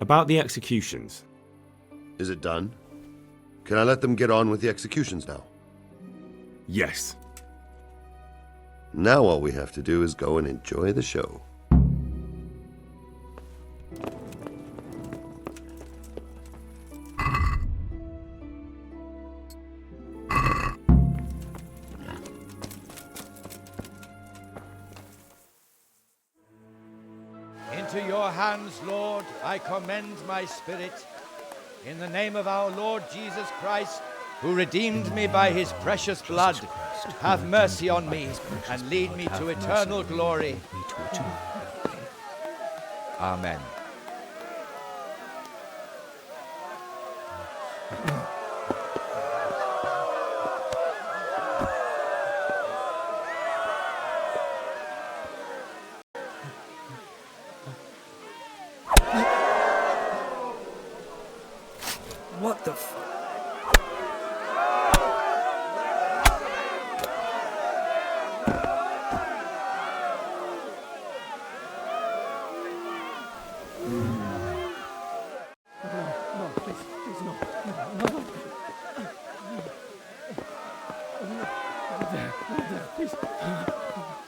About the executions. Is it done? Can I let them get on with the executions now? Yes. Now all we have to do is go and enjoy the show. Into your hands, Lord, I commend my spirit. In the name of our Lord Jesus Christ, who redeemed me by his precious blood, have mercy on me and lead me to eternal glory. Amen. What the f... No, please, no. There, please. No, please.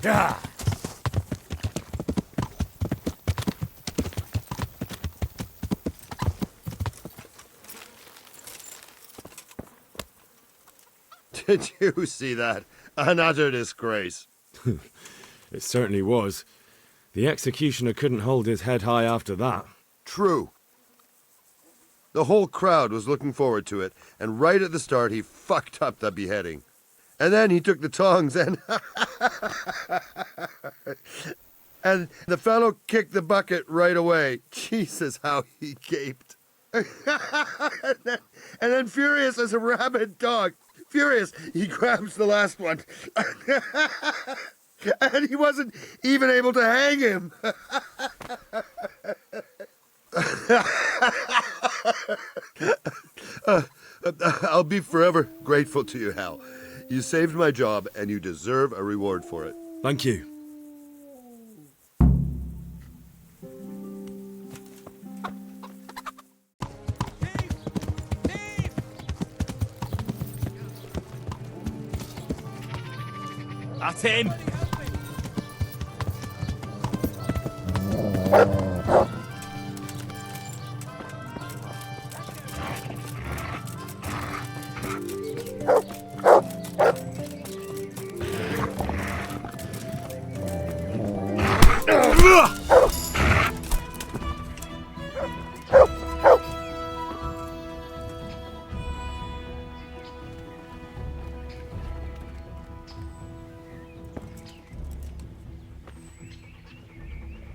Yeah. Did you see that? An utter disgrace. It certainly was. The executioner couldn't hold his head high after that. True. The whole crowd was looking forward to it, and right at the start he fucked up the beheading. And then he took the tongs and... and the fellow kicked the bucket right away. Jesus, how he gaped. and then furious as a rabid dog. Furious, he grabs the last one. And he wasn't even able to hang him. I'll be forever grateful to you, Hal. You saved my job, and you deserve a reward for it. Thank you. That's him!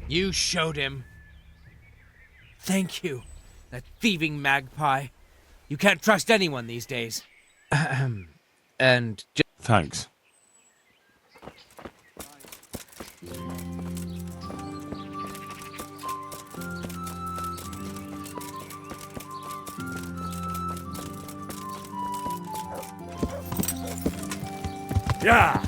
You showed him. Thank you, that thieving magpie. You can't trust anyone these days. And Thanks. Yeah!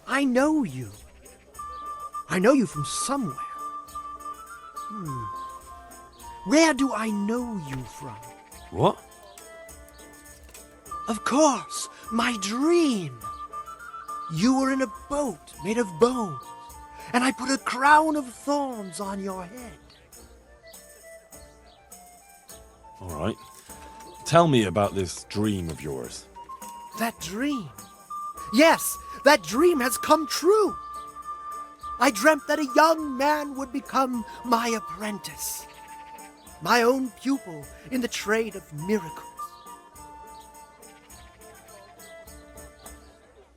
I know you. I know you from somewhere. Where do I know you from? What? Of course, my dream. You were in a boat made of bones, and I put a crown of thorns on your head. All right. Tell me about this dream of yours. That dream. Yes, that dream has come true. I dreamt that a young man would become my apprentice, my own pupil in the trade of miracles.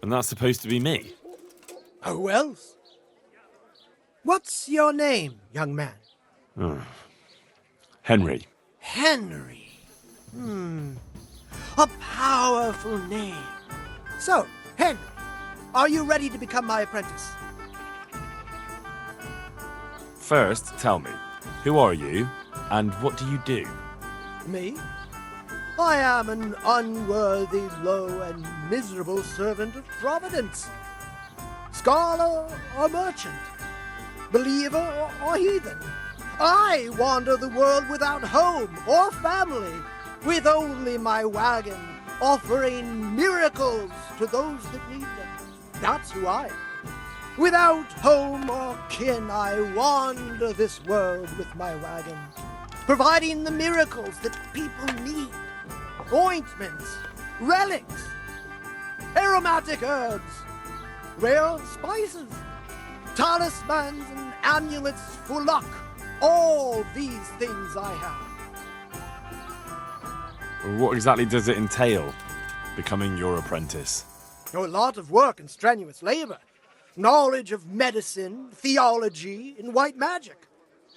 And that's supposed to be me? Who else? What's your name, young man? Henry. Henry. A powerful name. So, Henry, are you ready to become my apprentice? First, tell me, who are you, and what do you do? Me? I am an unworthy, low, and miserable servant of Providence. Scholar or merchant, believer or heathen. I wander the world without home or family, with only my wagon, offering miracles to those that need them. That's who I am. Without home or kin, I wander this world with my wagon, providing the miracles that people need. Ointments, relics, aromatic herbs, rare spices, talismans and amulets for luck. All these things I have. What exactly does it entail, becoming your apprentice? A lot of work and strenuous labor. Knowledge of medicine, theology, and white magic.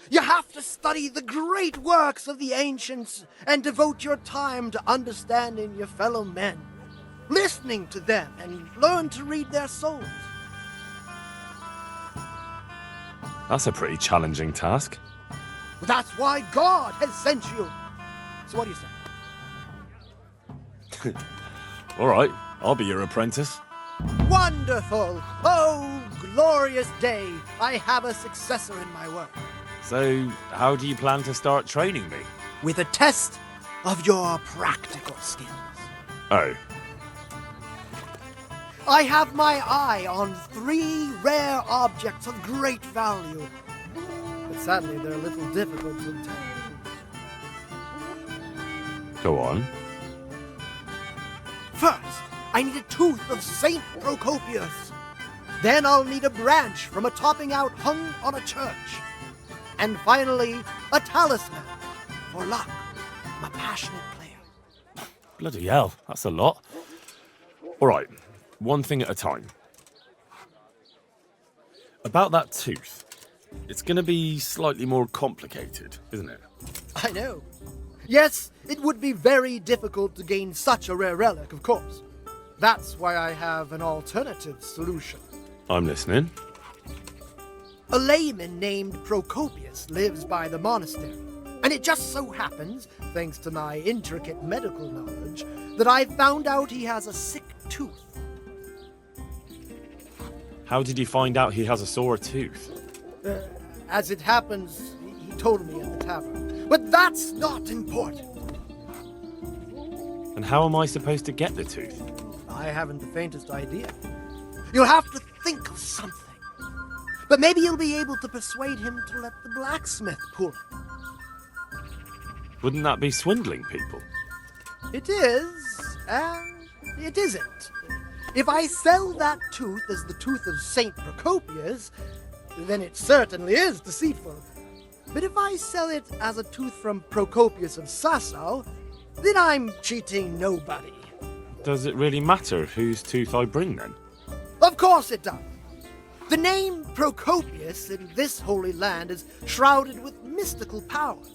You have to study the great works of the ancients and devote your time to understanding your fellow men, listening to them, and learn to read their souls. That's a pretty challenging task. That's why God has sent you. So what do you say? All right, I'll be your apprentice. Wonderful! Oh, glorious day! I have a successor in my work. So, how do you plan to start training me? With a test of your practical skills. Oh, I have my eye on 3 rare objects of great value. But sadly, they're a little difficult to obtain. go on. First, I need a tooth of Saint Procopius. Then I'll need a branch from a topping out hung on a church. And finally, a talisman for luck. I'm a passionate player. Bloody hell, that's a lot. All right, one thing at a time. About that tooth, it's going to be slightly more complicated, isn't it? I know. Yes, it would be very difficult to gain such a rare relic, of course. That's why I have an alternative solution. I'm listening. A layman named Procopius lives by the monastery, and it just so happens, thanks to my intricate medical knowledge, that I found out he has a sick tooth. How did you find out he has a sore tooth? As it happens, he told me at the tavern. But that's not important. And how am I supposed to get the tooth? I haven't the faintest idea. You'll have to think of something. But maybe you'll be able to persuade him to let the blacksmith pull it. Wouldn't that be swindling people? It is, and it isn't. If I sell that tooth as the tooth of Saint Procopius, then it certainly is deceitful. But if I sell it as a tooth from Procopius of Sasau, then I'm cheating nobody. Does it really matter whose tooth I bring then? Of course it does. The name Procopius in this holy land is shrouded with mystical powers.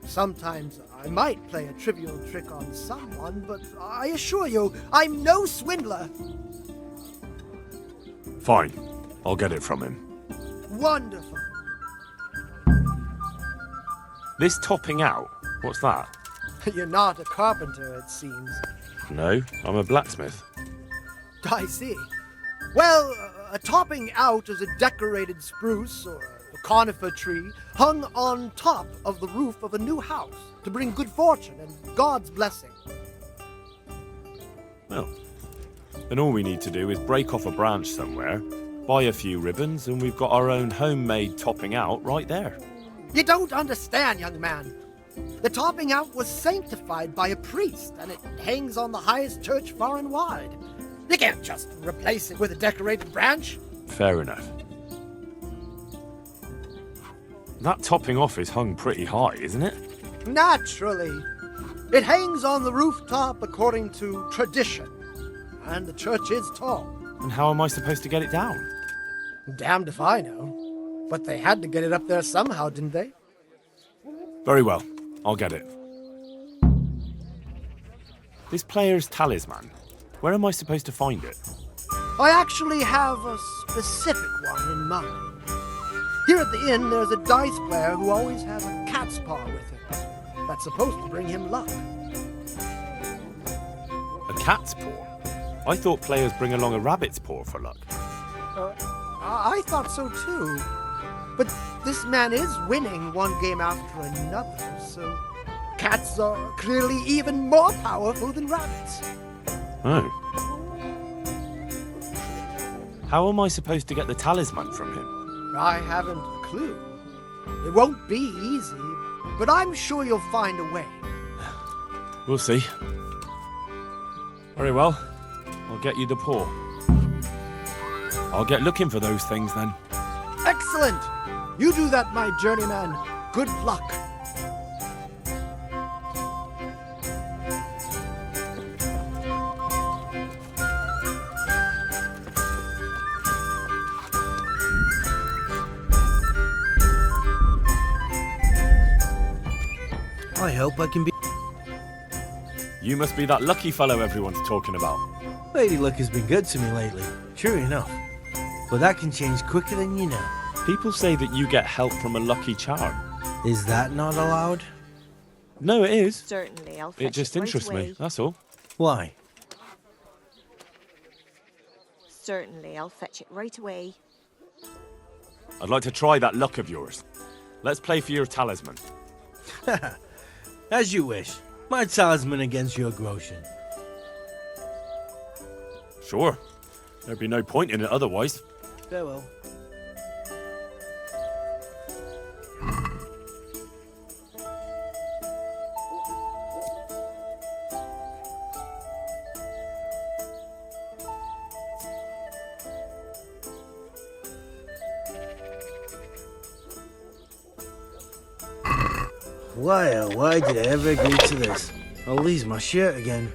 Sometimes I might play a trivial trick on someone, but I assure you, I'm no swindler. Fine. I'll get it from him. Wonderful. This topping out? What's that? You're not a carpenter, it seems. No, I'm a blacksmith. I see. Well, a topping out is a decorated spruce or a conifer tree hung on top of the roof of a new house to bring good fortune and God's blessing. Well, then all we need to do is break off a branch somewhere, buy a few ribbons, and we've got our own homemade topping out right there. You don't understand, young man. The topping out was sanctified by a priest, and it hangs on the highest church far and wide. You can't just replace it with a decorated branch. Fair enough. That topping off is hung pretty high, isn't it? Naturally. It hangs on the rooftop according to tradition, and the church is tall. And how am I supposed to get it down? Damned if I know. But they had to get it up there somehow, didn't they? Very well, I'll get it. This player's talisman, where am I supposed to find it? I actually have a specific one in mind. Here at the inn, there's a dice player who always has a cat's paw with him. That's supposed to bring him luck. A cat's paw? I thought players bring along a rabbit's paw for luck. I thought so too. But this man is winning one game after another, so cats are clearly even more powerful than rabbits. Oh. How am I supposed to get the talisman from him? I haven't a clue. It won't be easy, but I'm sure you'll find a way. We'll see. Very well. I'll get you the paw. I'll get looking for those things then. Excellent! You do that, my journeyman. Good luck. I hope I can be. You must be that lucky fellow everyone's talking about. Lady Luck has been good to me lately, sure enough. But that can change quicker than you know. People say that you get help from a lucky charm. Is that not allowed? No, it is. Certainly, I'll fetch It just right interests away. me, that's all. Why? Certainly, I'll fetch it right away. I'd like to try that luck of yours. Let's play for your talisman. As you wish. My talisman against your groschen. Sure. There'd be no point in it otherwise. Farewell. Why, oh, why did I ever agree to this? I'll lose my shirt again.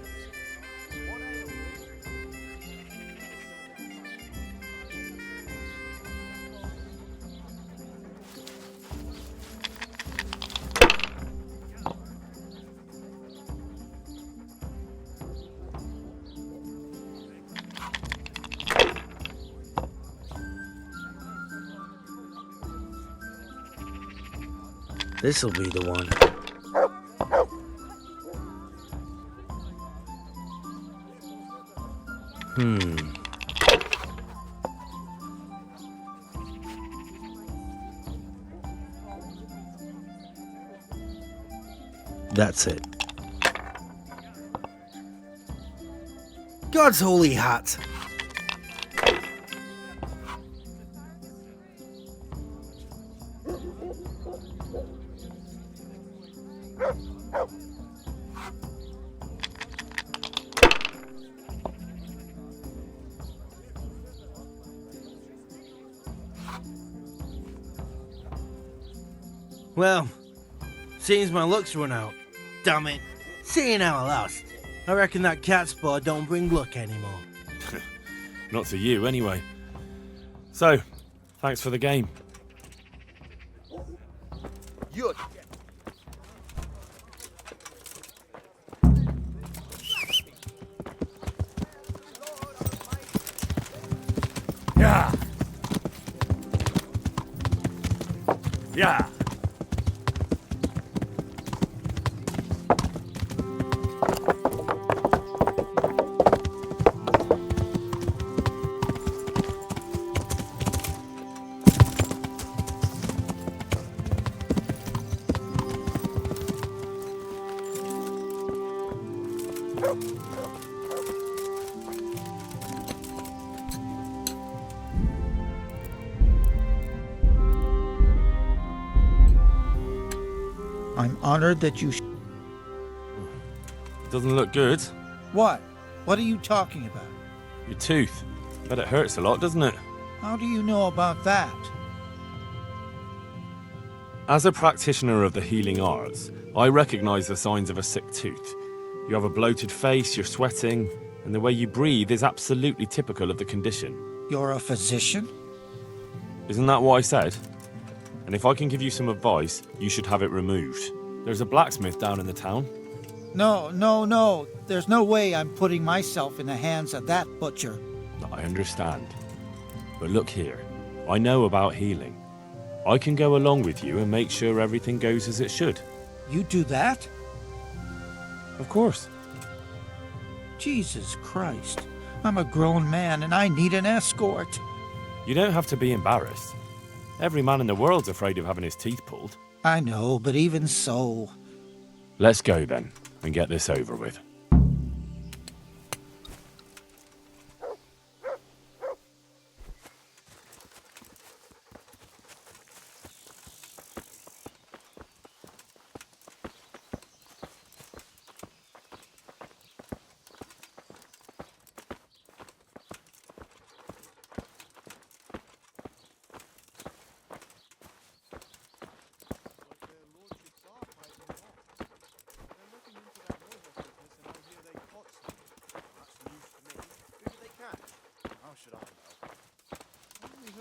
This'll be the one. That's it. God's holy hat. Well, seems my luck's run out. Damn it. Seeing how I lost, I reckon that cat's paw don't bring luck anymore. Not to you, anyway. So, thanks for the game. Yeah. I'm honored that you. Doesn't look good. What? What are you talking about? Your tooth. Bet it hurts a lot, doesn't it? How do you know about that? As a practitioner of the healing arts, I recognize the signs of a sick tooth. You have a bloated face, you're sweating, and the way you breathe is absolutely typical of the condition. You're a physician? Isn't that what I said? And if I can give you some advice, you should have it removed. There's a blacksmith down in the town. No. There's no way I'm putting myself in the hands of that butcher. I understand. But look here, I know about healing. I can go along with you and make sure everything goes as it should. You do that? Of course. Jesus Christ. I'm a grown man and I need an escort. You don't have to be embarrassed. Every man in the world's afraid of having his teeth pulled. I know, but even so. Let's go then, and get this over with.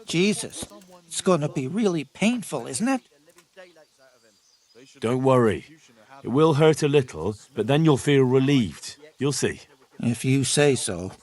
Jesus, it's gonna be really painful, isn't it? Don't worry. It will hurt a little, but then you'll feel relieved. You'll see. If you say so.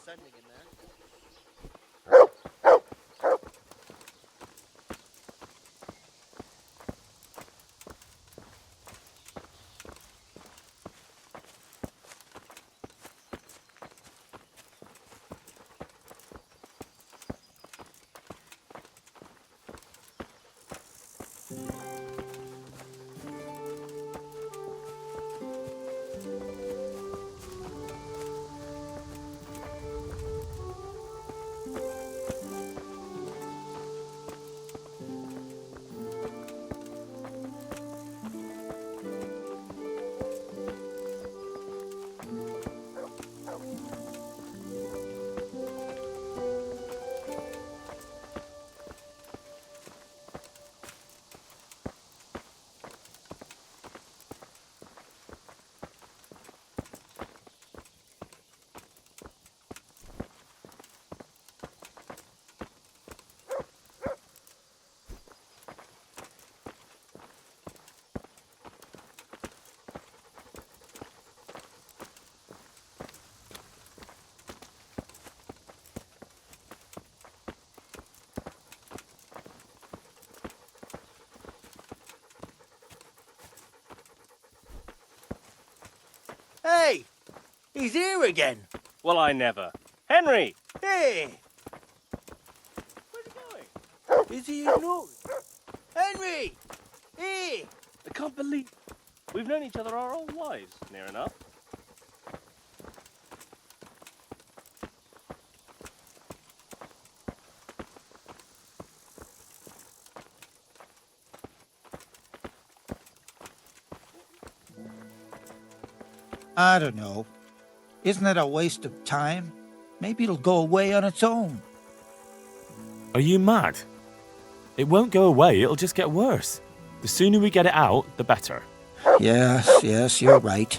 Hey! He's here again! Well, I never. Henry! Hey! Where's he going? Is he ignoring? Henry! Hey! I can't believe we've known each other our whole lives, near enough. I don't know. Isn't it a waste of time? Maybe it'll go away on its own. Are you mad? It won't go away, it'll just get worse. The sooner we get it out, the better. Yes, you're right.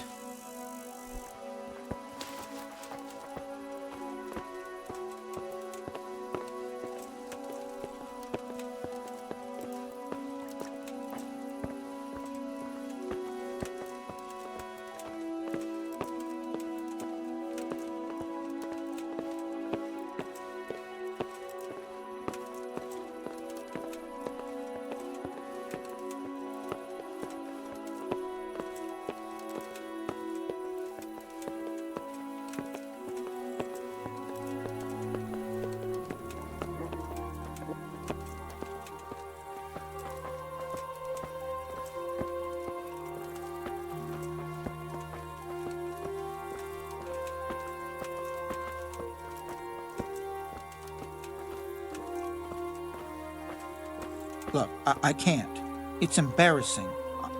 Look, I can't. It's embarrassing.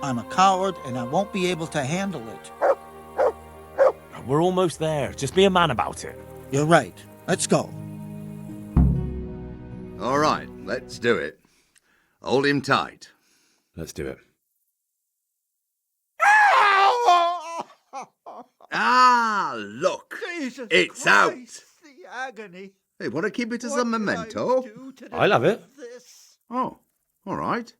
I'm a coward and I won't be able to handle it. We're almost there. Just be a man about it. You're right. Let's go. All right, let's do it. Hold him tight. Let's do it. Ah, look. Jesus It's Christ, out. The agony. Hey, want to keep it as What a did I memento? do to I love it. deserve this? Oh, all right.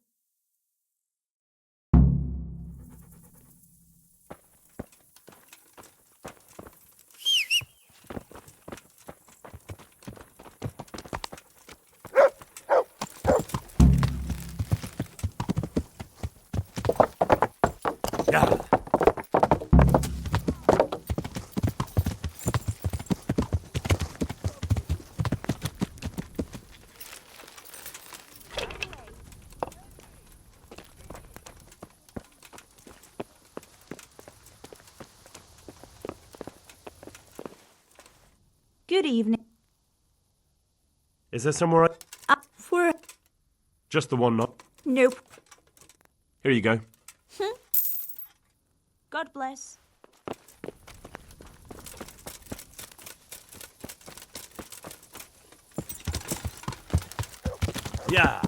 Yeah. Good evening. Is there somewhere For just the one not? nope. Here you go. God bless. Yeah.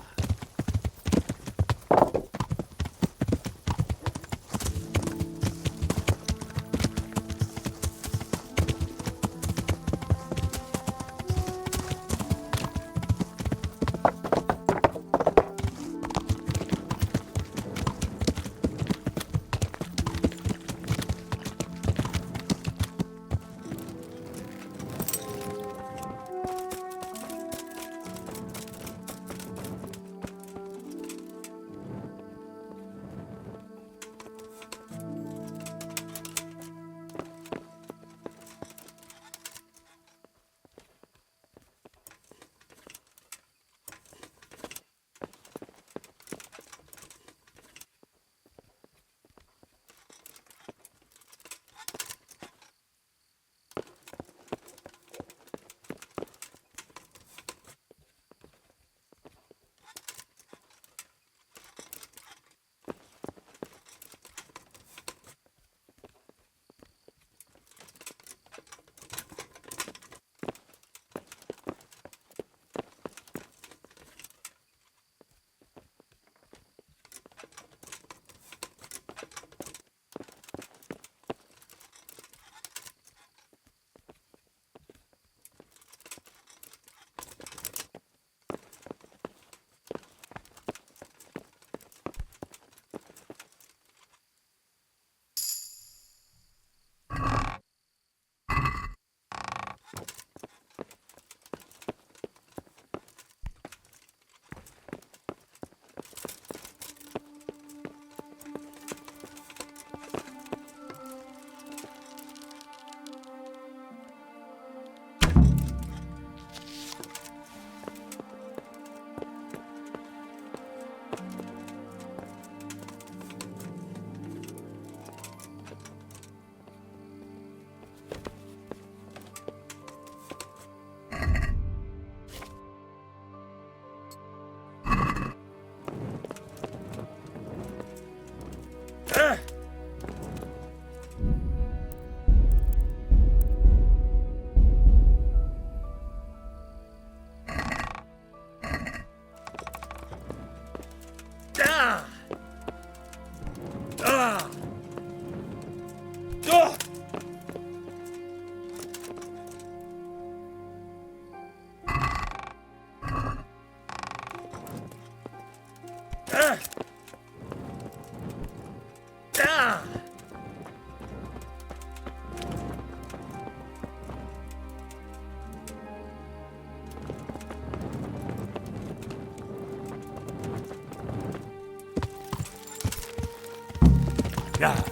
Yeah.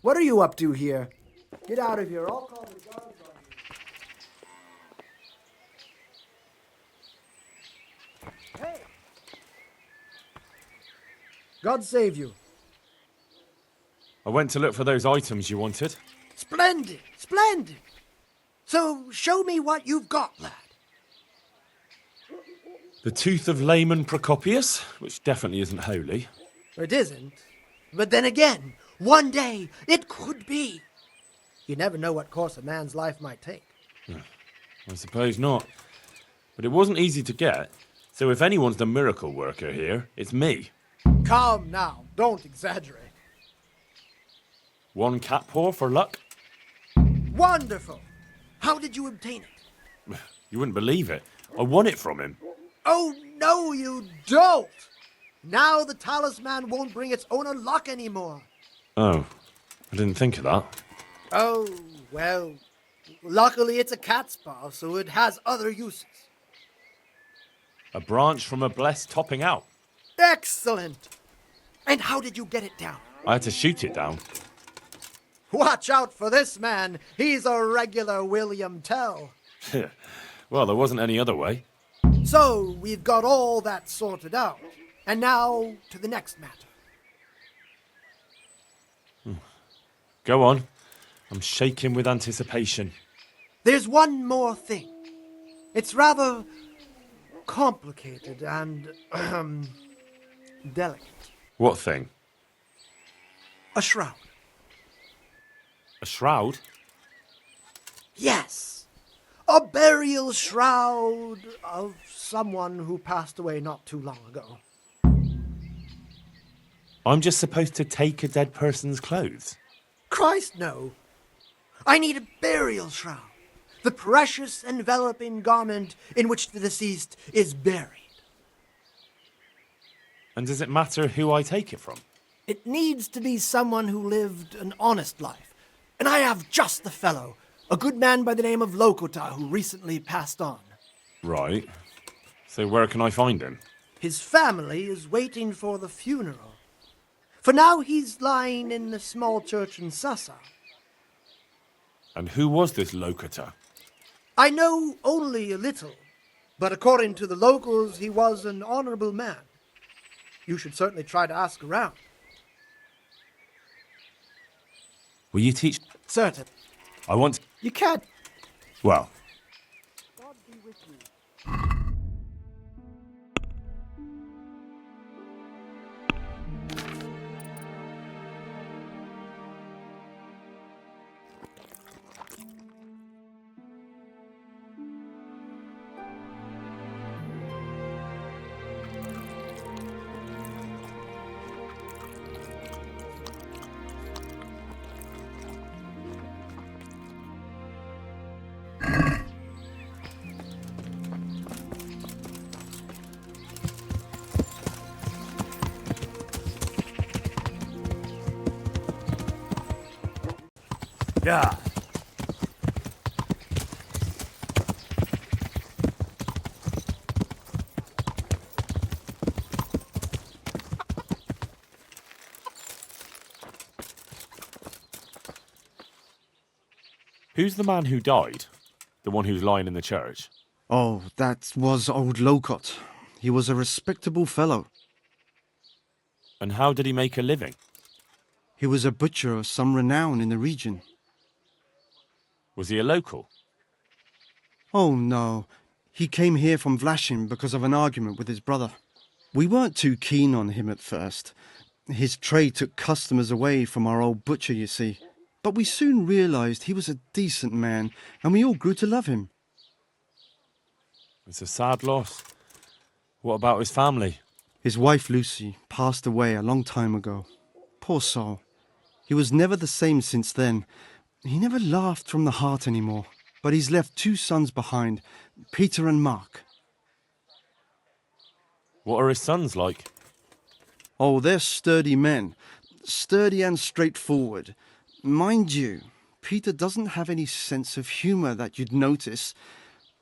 What are you up to here? Get out of here. I'll call the guards on you. Hey! God save you. I went to look for those items you wanted. Splendid! Splendid! So, show me what you've got, lad. The tooth of layman Procopius, which definitely isn't holy. It isn't. But then again, one day it could be. You never know what course a man's life might take. I suppose not. But it wasn't easy to get, so if anyone's the miracle worker here, it's me. Calm now. Don't exaggerate. One cat paw for luck? Wonderful! How did you obtain it? You wouldn't believe it. I won it from him. Oh, no, you don't! Now the talisman won't bring its owner luck anymore. Oh, I didn't think of that. Oh, well, luckily it's a cat's paw, so it has other uses. A branch from a blessed topping out. Excellent! And how did you get it down? I had to shoot it down. Watch out for this man. He's a regular William Tell. Well, there wasn't any other way. So, we've got all that sorted out. And now, to the next matter. Go on. I'm shaking with anticipation. There's one more thing. It's rather complicated and, delicate. What thing? A shroud. A shroud? Yes. A burial shroud of someone who passed away not too long ago. I'm just supposed to take a dead person's clothes? Christ, no. I need a burial shroud. The precious enveloping garment in which the deceased is buried. And does it matter who I take it from? It needs to be someone who lived an honest life. And I have just the fellow, a good man by the name of Lokota who recently passed on. Right. So where can I find him? His family is waiting for the funeral. For now he's lying in the small church in Sassa. And who was this Lokata? I know only a little, but according to the locals, he was an honorable man. You should certainly try to ask around. Will you teach? Certain. I want... You can't. Well, God be with you. Yeah. who's the man who died? The one who's lying in the church? Oh, that was old Locott. He was a respectable fellow. And how did he make a living? He was a butcher of some renown in the region. Was he a local? Oh, no. He came here from Vlashim because of an argument with his brother. We weren't too keen on him at first. His trade took customers away from our old butcher, you see. But we soon realized he was a decent man, and we all grew to love him. It's a sad loss. What about his family? His wife, Lucy, passed away a long time ago. Poor soul. He was never the same since then. He never laughed from the heart anymore. But he's left 2 sons behind, Peter and Mark. What are his sons like? Oh, they're sturdy men. Sturdy and straightforward. Mind you, Peter doesn't have any sense of humor that you'd notice.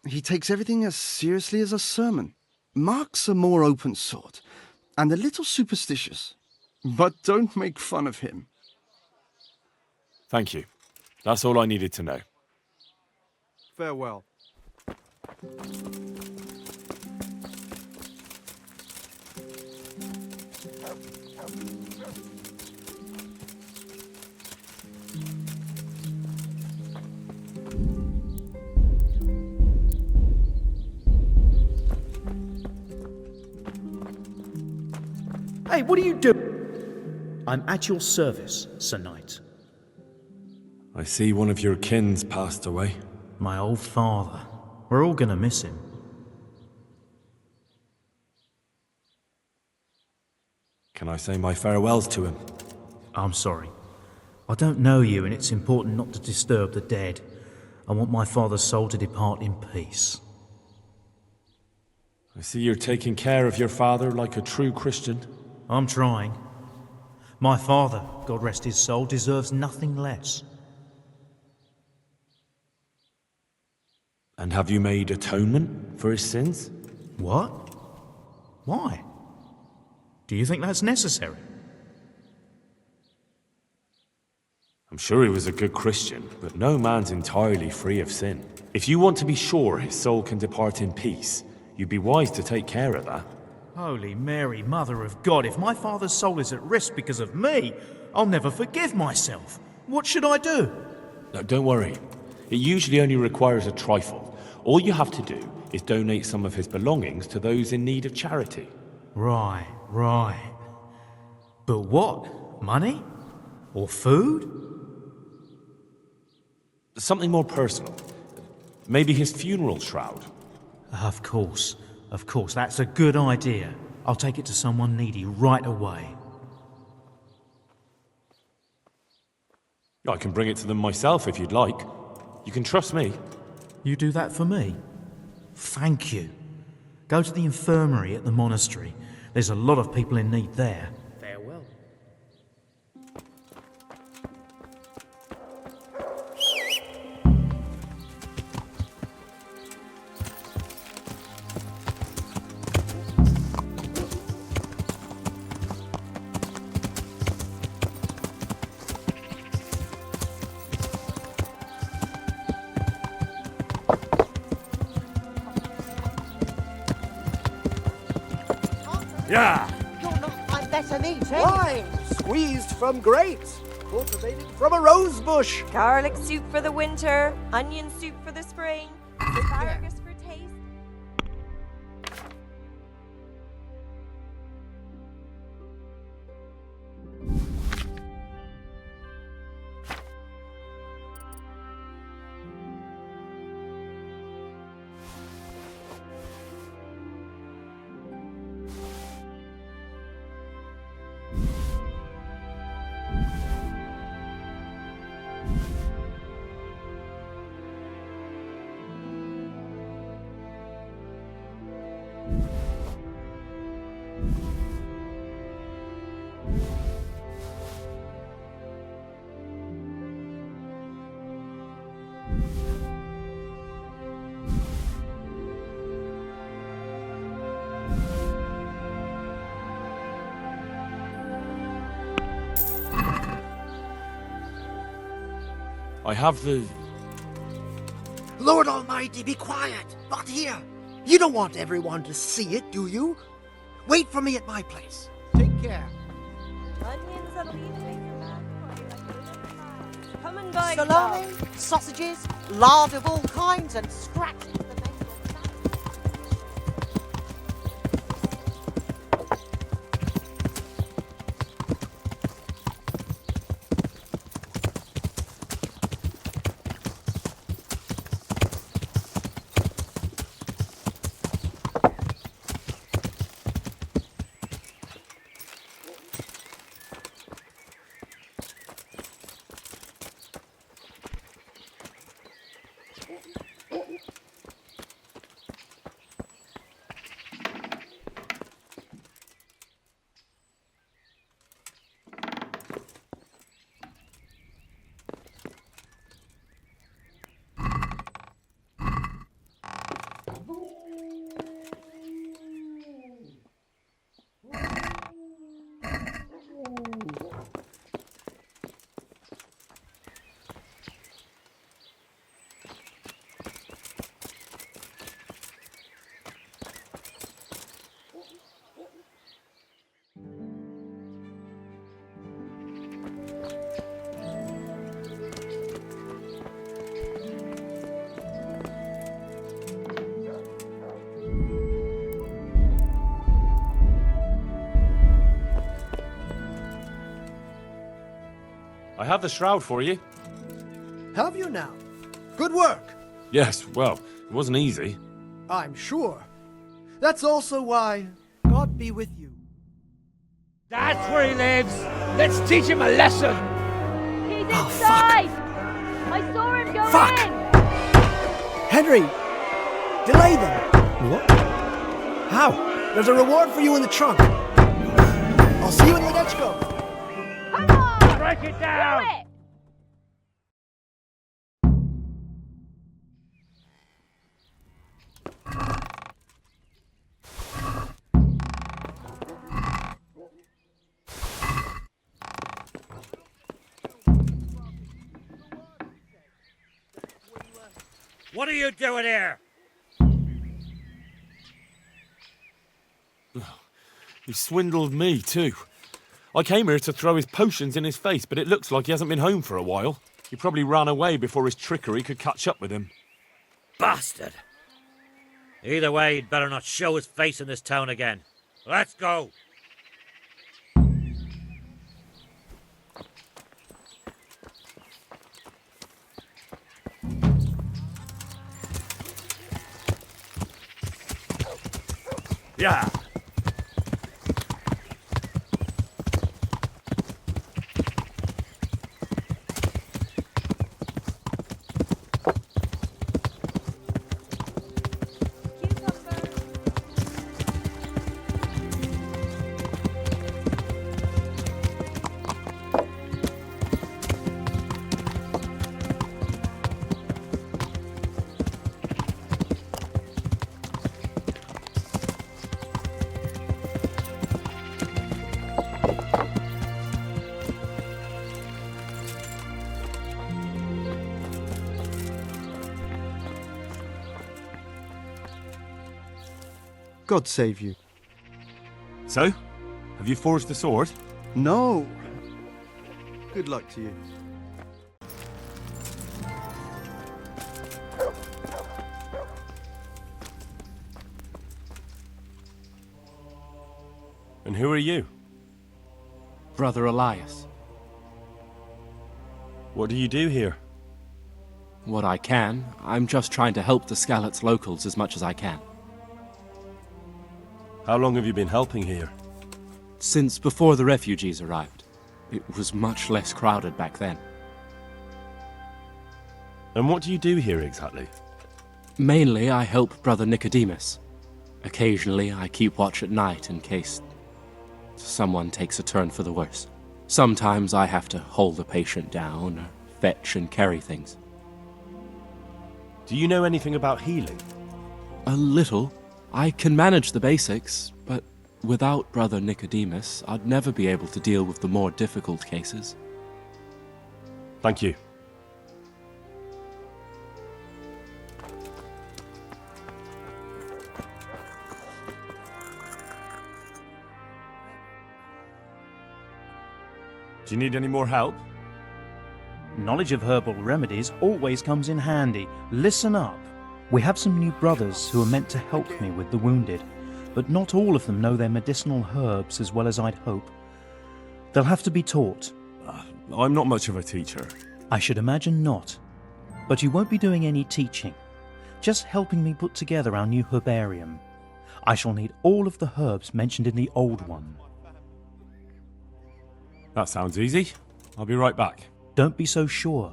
He takes everything as seriously as a sermon. Mark's a more open sort, and a little superstitious. But don't make fun of him. Thank you. That's all I needed to know. Farewell. Hey, what are you doing? I'm at your service, Sir Knight. I see one of your kin's passed away. My old father. We're all gonna miss him. Can I say my farewells to him? I'm sorry. I don't know you, and it's important not to disturb the dead. I want my father's soul to depart in peace. I see you're taking care of your father like a true Christian. I'm trying. My father, God rest his soul, deserves nothing less. And have you made atonement for his sins? What? Why? Do you think that's necessary? I'm sure he was a good Christian, but no man's entirely free of sin. If you want to be sure his soul can depart in peace, you'd be wise to take care of that. Holy Mary, Mother of God, if my father's soul is at risk because of me, I'll never forgive myself. What should I do? No, don't worry. It usually only requires a trifle. All you have to do is donate some of his belongings to those in need of charity. Right. But what? Money? Or food? Something more personal. Maybe his funeral shroud. Of course, that's a good idea. I'll take it to someone needy right away. I can bring it to them myself if you'd like. You can trust me. You do that for me? Thank you. Go to the infirmary at the monastery. There's a lot of people in need there. Farewell. Yeah! You're not like better meat, eh? Wine, squeezed from grapes, cultivated from a rose bush. Garlic soup for the winter, onion soup for the spring, asparagus for taste. I have the... Lord Almighty, be quiet. Not here. You don't want everyone to see it, do you? Wait for me at my place. Take care. Onions that'll be taken back for you like those other times. Come and buy Salami, sausages, lard of all kinds, and scratches the menu of salad. have the shroud for you. Have you now? Good work. Yes, well, it wasn't easy. I'm sure. That's also why God be with you. That's where he lives. Let's teach him a lesson. He's inside. I saw him go in. Henry, delay them. What? How? There's a reward for you in the trunk. I'll see you in Ledechko. Come on. Break it down. Do it. What are you doing here? He swindled me, too. I came here to throw his potions in his face, but it looks like he hasn't been home for a while. He probably ran away before his trickery could catch up with him. Bastard! Either way, he'd better not show his face in this town again. Let's go! Yeah! God save you. So, have you forged the sword? No. Good luck to you. And who are you? Brother Elias. What do you do here? What I can. I'm just trying to help the Skalitz locals as much as I can. How long have you been helping here? Since before the refugees arrived. It was much less crowded back then. And what do you do here exactly? Mainly, I help Brother Nicodemus. Occasionally, I keep watch at night in case someone takes a turn for the worse. Sometimes I have to hold a patient down, or fetch and carry things. Do you know anything about healing? A little. I can manage the basics, but without Brother Nicodemus, I'd never be able to deal with the more difficult cases. Thank you. Do you need any more help? Knowledge of herbal remedies always comes in handy. Listen up. We have some new brothers who are meant to help me with the wounded, but not all of them know their medicinal herbs as well as I'd hope. They'll have to be taught. I'm not much of a teacher. I should imagine not. But you won't be doing any teaching, just helping me put together our new herbarium. I shall need all of the herbs mentioned in the old one. That sounds easy. I'll be right back. Don't be so sure.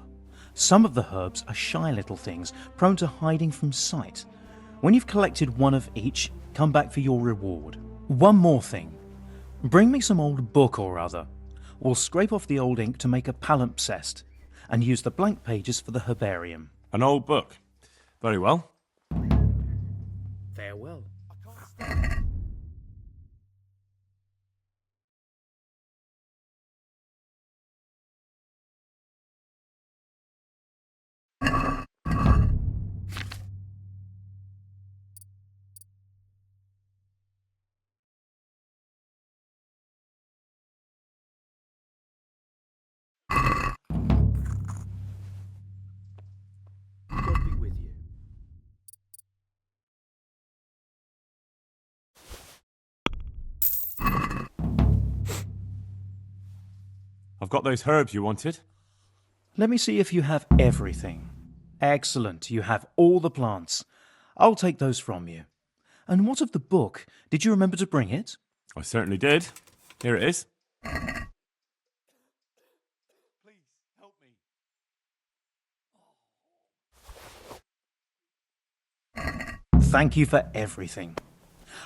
Some of the herbs are shy little things, prone to hiding from sight. When you've collected one of each, come back for your reward. One more thing. Bring me some old book or other. We'll scrape off the old ink to make a palimpsest, and use the blank pages for the herbarium. An old book. Very well. Farewell. God be with you. I've got those herbs you wanted. Let me see if you have everything. Excellent, you have all the plants. I'll take those from you. And what of the book? Did you remember to bring it? I certainly did. Here it is. Thank you for everything.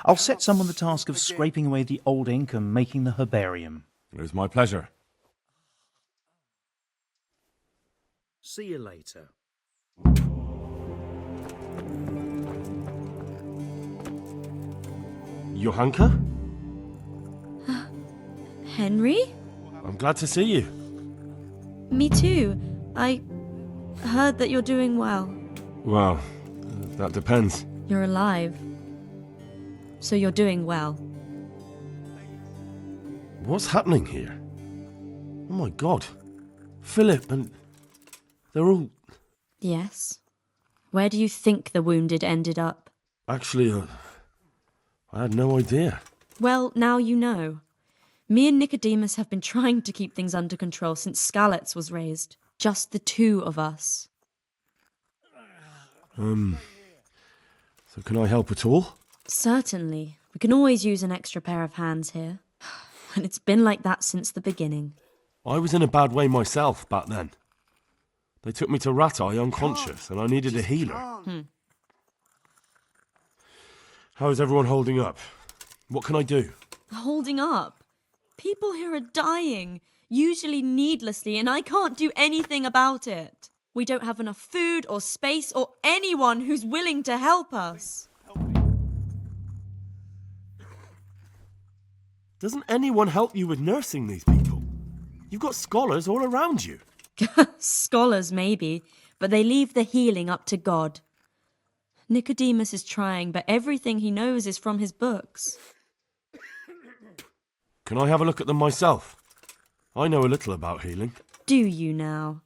I'll set someone the task of scraping away the old ink and making the herbarium. It was my pleasure. See you later. Johanka? Henry? I'm glad to see you. Me too. I heard that you're doing well. Well, that depends. You're alive. So you're doing well. What's happening here? Oh my god. Philip and... they're all... Yes. Where do you think the wounded ended up? Actually, I had no idea. Well, now you know. Me and Nicodemus have been trying to keep things under control since Skalitz was raised. Just the two of us. So can I help at all? Certainly. We can always use an extra pair of hands here. And it's been like that since the beginning. I was in a bad way myself back then. They took me to Ratai unconscious and I needed a healer. How is everyone holding up? What can I do? Holding up? People here are dying, usually needlessly, and I can't do anything about it. We don't have enough food or space or anyone who's willing to help us. Doesn't anyone help you with nursing these people? You've got scholars all around you. Scholars, maybe, but they leave the healing up to God. Nicodemus is trying, but everything he knows is from his books. Can I have a look at them myself? I know a little about healing. Do you now?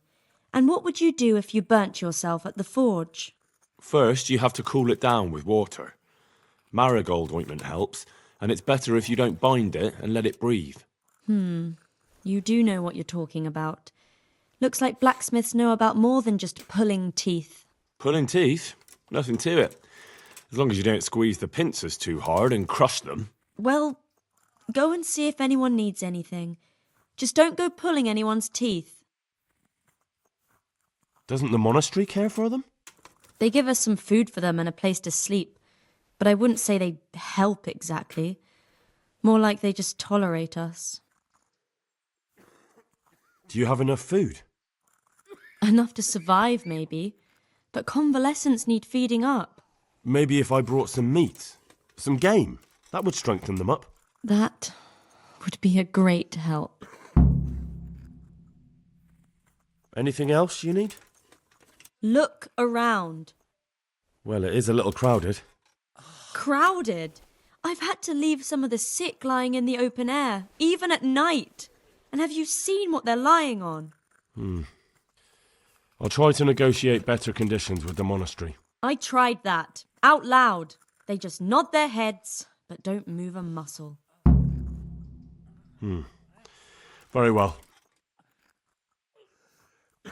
And what would you do if you burnt yourself at the forge? First, you have to cool it down with water. Marigold ointment helps, and it's better if you don't bind it and let it breathe. You do know what you're talking about. Looks like blacksmiths know about more than just pulling teeth. Pulling teeth? Nothing to it. As long as you don't squeeze the pincers too hard and crush them. Well, go and see if anyone needs anything. Just don't go pulling anyone's teeth. Doesn't the monastery care for them? They give us some food for them and a place to sleep, but I wouldn't say they help exactly. More like they just tolerate us. Do you have enough food? Enough to survive, maybe, but convalescents need feeding up. Maybe if I brought some meat, some game, that would strengthen them up. That would be a great help. Anything else you need? Look around. Well, it is a little crowded. Crowded? I've had to leave some of the sick lying in the open air, even at night. And have you seen what they're lying on? I'll try to negotiate better conditions with the monastery. I tried that, out loud. They just nod their heads, but don't move a muscle. Very well.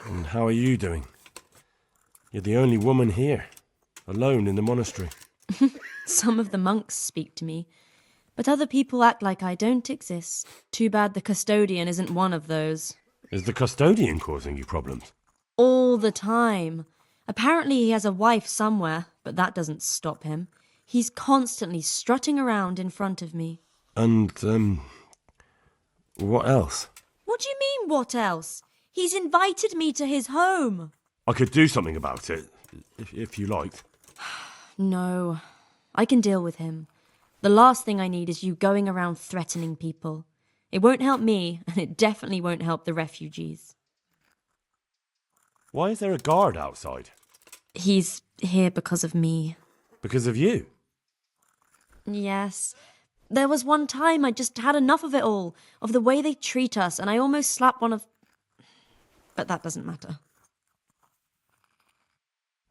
And how are you doing? You're the only woman here, alone in the monastery. Some of the monks speak to me, but other people act like I don't exist. Too bad the custodian isn't one of those. Is the custodian causing you problems? All the time. Apparently he has a wife somewhere, but that doesn't stop him. He's constantly strutting around in front of me. And, what else? What do you mean, what else? He's invited me to his home. I could do something about it, if you liked. No, I can deal with him. The last thing I need is you going around threatening people. It won't help me, and it definitely won't help the refugees. Why is there a guard outside? He's here because of me. Because of you? Yes. There was one time I just had enough of it all, of the way they treat us, and I almost slapped one of... But that doesn't matter.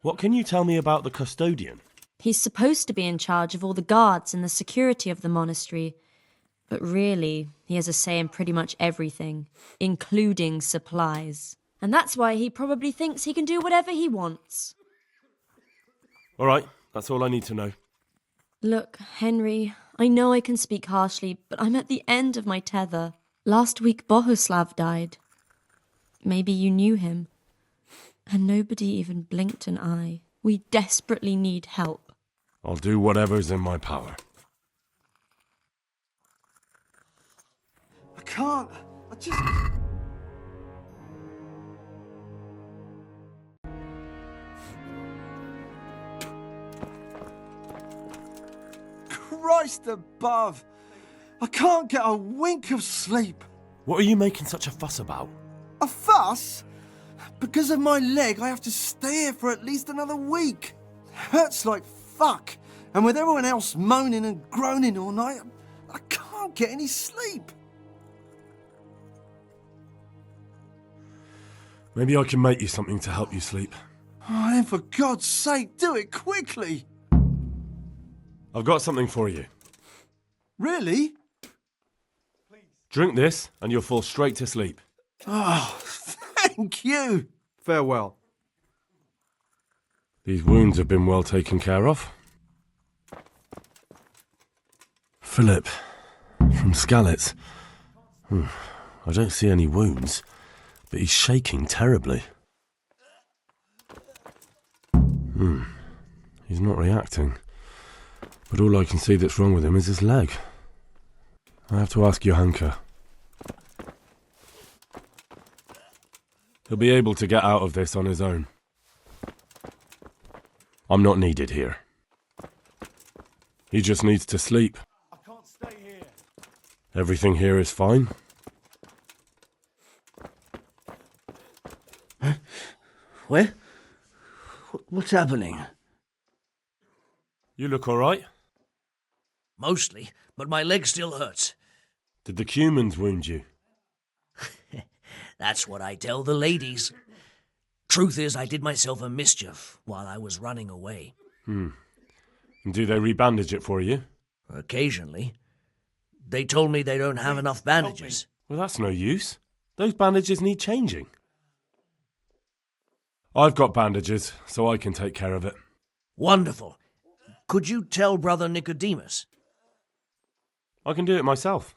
What can you tell me about the custodian? He's supposed to be in charge of all the guards and the security of the monastery. But really, he has a say in pretty much everything, including supplies. And that's why he probably thinks he can do whatever he wants. All right, that's all I need to know. Look, Henry, I know I can speak harshly, but I'm at the end of my tether. Last week Bohuslav died. Maybe you knew him. And nobody even blinked an eye. We desperately need help. I'll do whatever's in my power. I can't. I just. Christ above! I can't get a wink of sleep. What are you making such a fuss about? A fuss? Because of my leg, I have to stay here for at least another week. Hurts like fuck. And with everyone else moaning and groaning all night, I can't get any sleep. Maybe I can make you something to help you sleep. Oh, then for God's sake, do it quickly. I've got something for you. Really? Drink this and you'll fall straight to sleep. Oh, thank you. Farewell. These wounds have been well taken care of. Philip, from Skalitz. I don't see any wounds, but he's shaking terribly. He's not reacting. But all I can see that's wrong with him is his leg. I have to ask Johanka. He'll be able to get out of this on his own. I'm not needed here. He just needs to sleep. I can't stay here. Everything here is fine. Where? What's happening? You look all right? Mostly, but my leg still hurts. Did the Cumans wound you? That's what I tell the ladies. Truth is, I did myself a mischief while I was running away. And do they rebandage it for you? Occasionally. They told me they don't have enough bandages. Well, that's no use. Those bandages need changing. I've got bandages, so I can take care of it. Wonderful. Could you tell Brother Nicodemus? I can do it myself.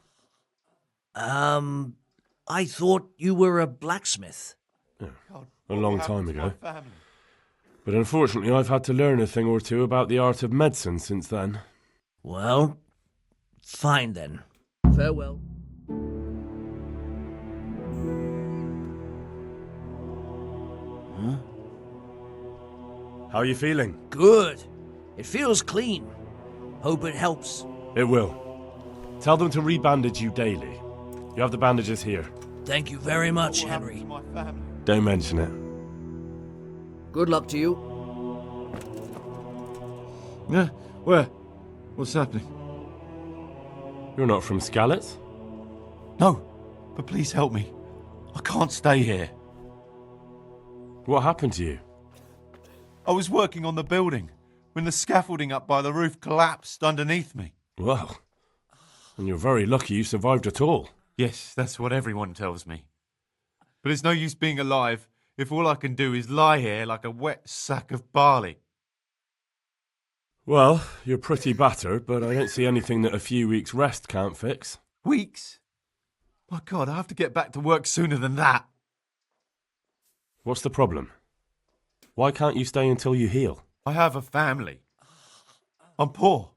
I thought you were a blacksmith. A long time ago. But unfortunately, I've had to learn a thing or two about the art of medicine since then. Well, fine then. Farewell. How are you feeling? Good. It feels clean. Hope it helps. It will. Tell them to rebandage you daily. You have the bandages here. Thank you very much, Henry. Don't mention it. Good luck to you. Yeah, where? What's happening? You're not from Skalitz? No, but please help me. I can't stay here. What happened to you? I was working on the building when the scaffolding up by the roof collapsed underneath me. Well, and you're very lucky you survived at all. Yes, that's what everyone tells me. But it's no use being alive if all I can do is lie here like a wet sack of barley. Well, you're pretty battered, but I don't see anything that a few weeks' rest can't fix. Weeks? My God, I have to get back to work sooner than that. What's the problem? Why can't you stay until you heal? I have a family. I'm poor.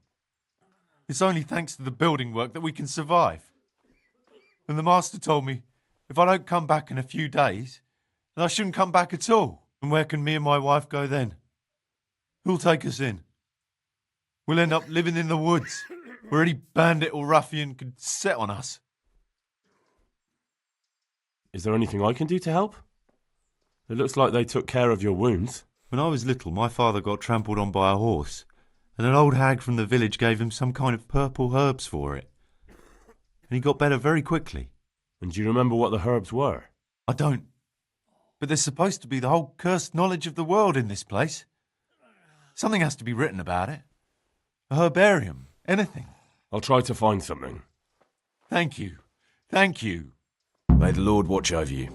It's only thanks to the building work that we can survive. And the master told me if I don't come back in a few days, then I shouldn't come back at all. And where can me and my wife go then? Who'll take us in? We'll end up living in the woods, where any bandit or ruffian could set on us. Is there anything I can do to help? It looks like they took care of your wounds. When I was little, my father got trampled on by a horse, and an old hag from the village gave him some kind of purple herbs for it. And he got better very quickly. And do you remember what the herbs were? I don't. But there's supposed to be the whole cursed knowledge of the world in this place. Something has to be written about it. A herbarium. Anything. I'll try to find something. Thank you. Thank you. May the Lord watch over you.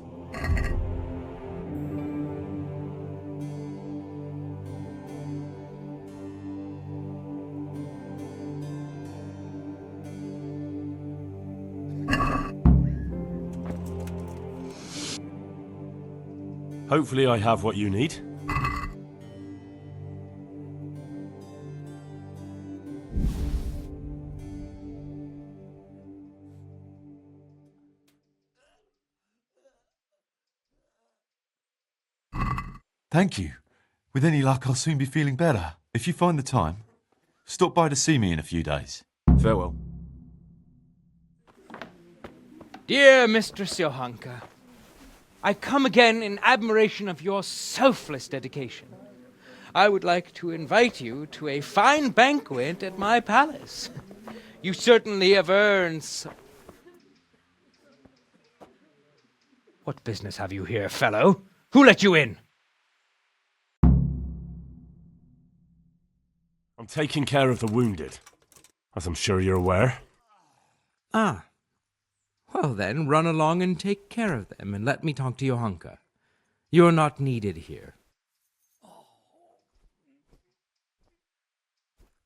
Hopefully I have what you need. Thank you. With any luck, I'll soon be feeling better. If you find the time, stop by to see me in a few days. Farewell. Dear Mistress Johanka, I come again in admiration of your selfless dedication. I would like to invite you to a fine banquet at my palace. You certainly have earned What business have you here, fellow? Who let you in? I'm taking care of the wounded, as I'm sure you're aware. Ah. Well then, run along and take care of them, and let me talk to Johanka. You're not needed here.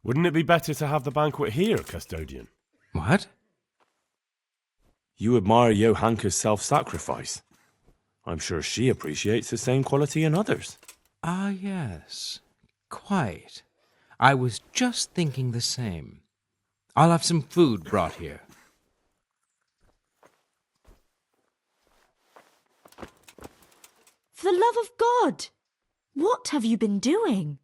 Wouldn't it be better to have the banquet here, custodian? What? You admire Johanka's self-sacrifice. I'm sure she appreciates the same quality in others. Ah, yes. Quite. I was just thinking the same. I'll have some food brought here. For the love of God! What have you been doing?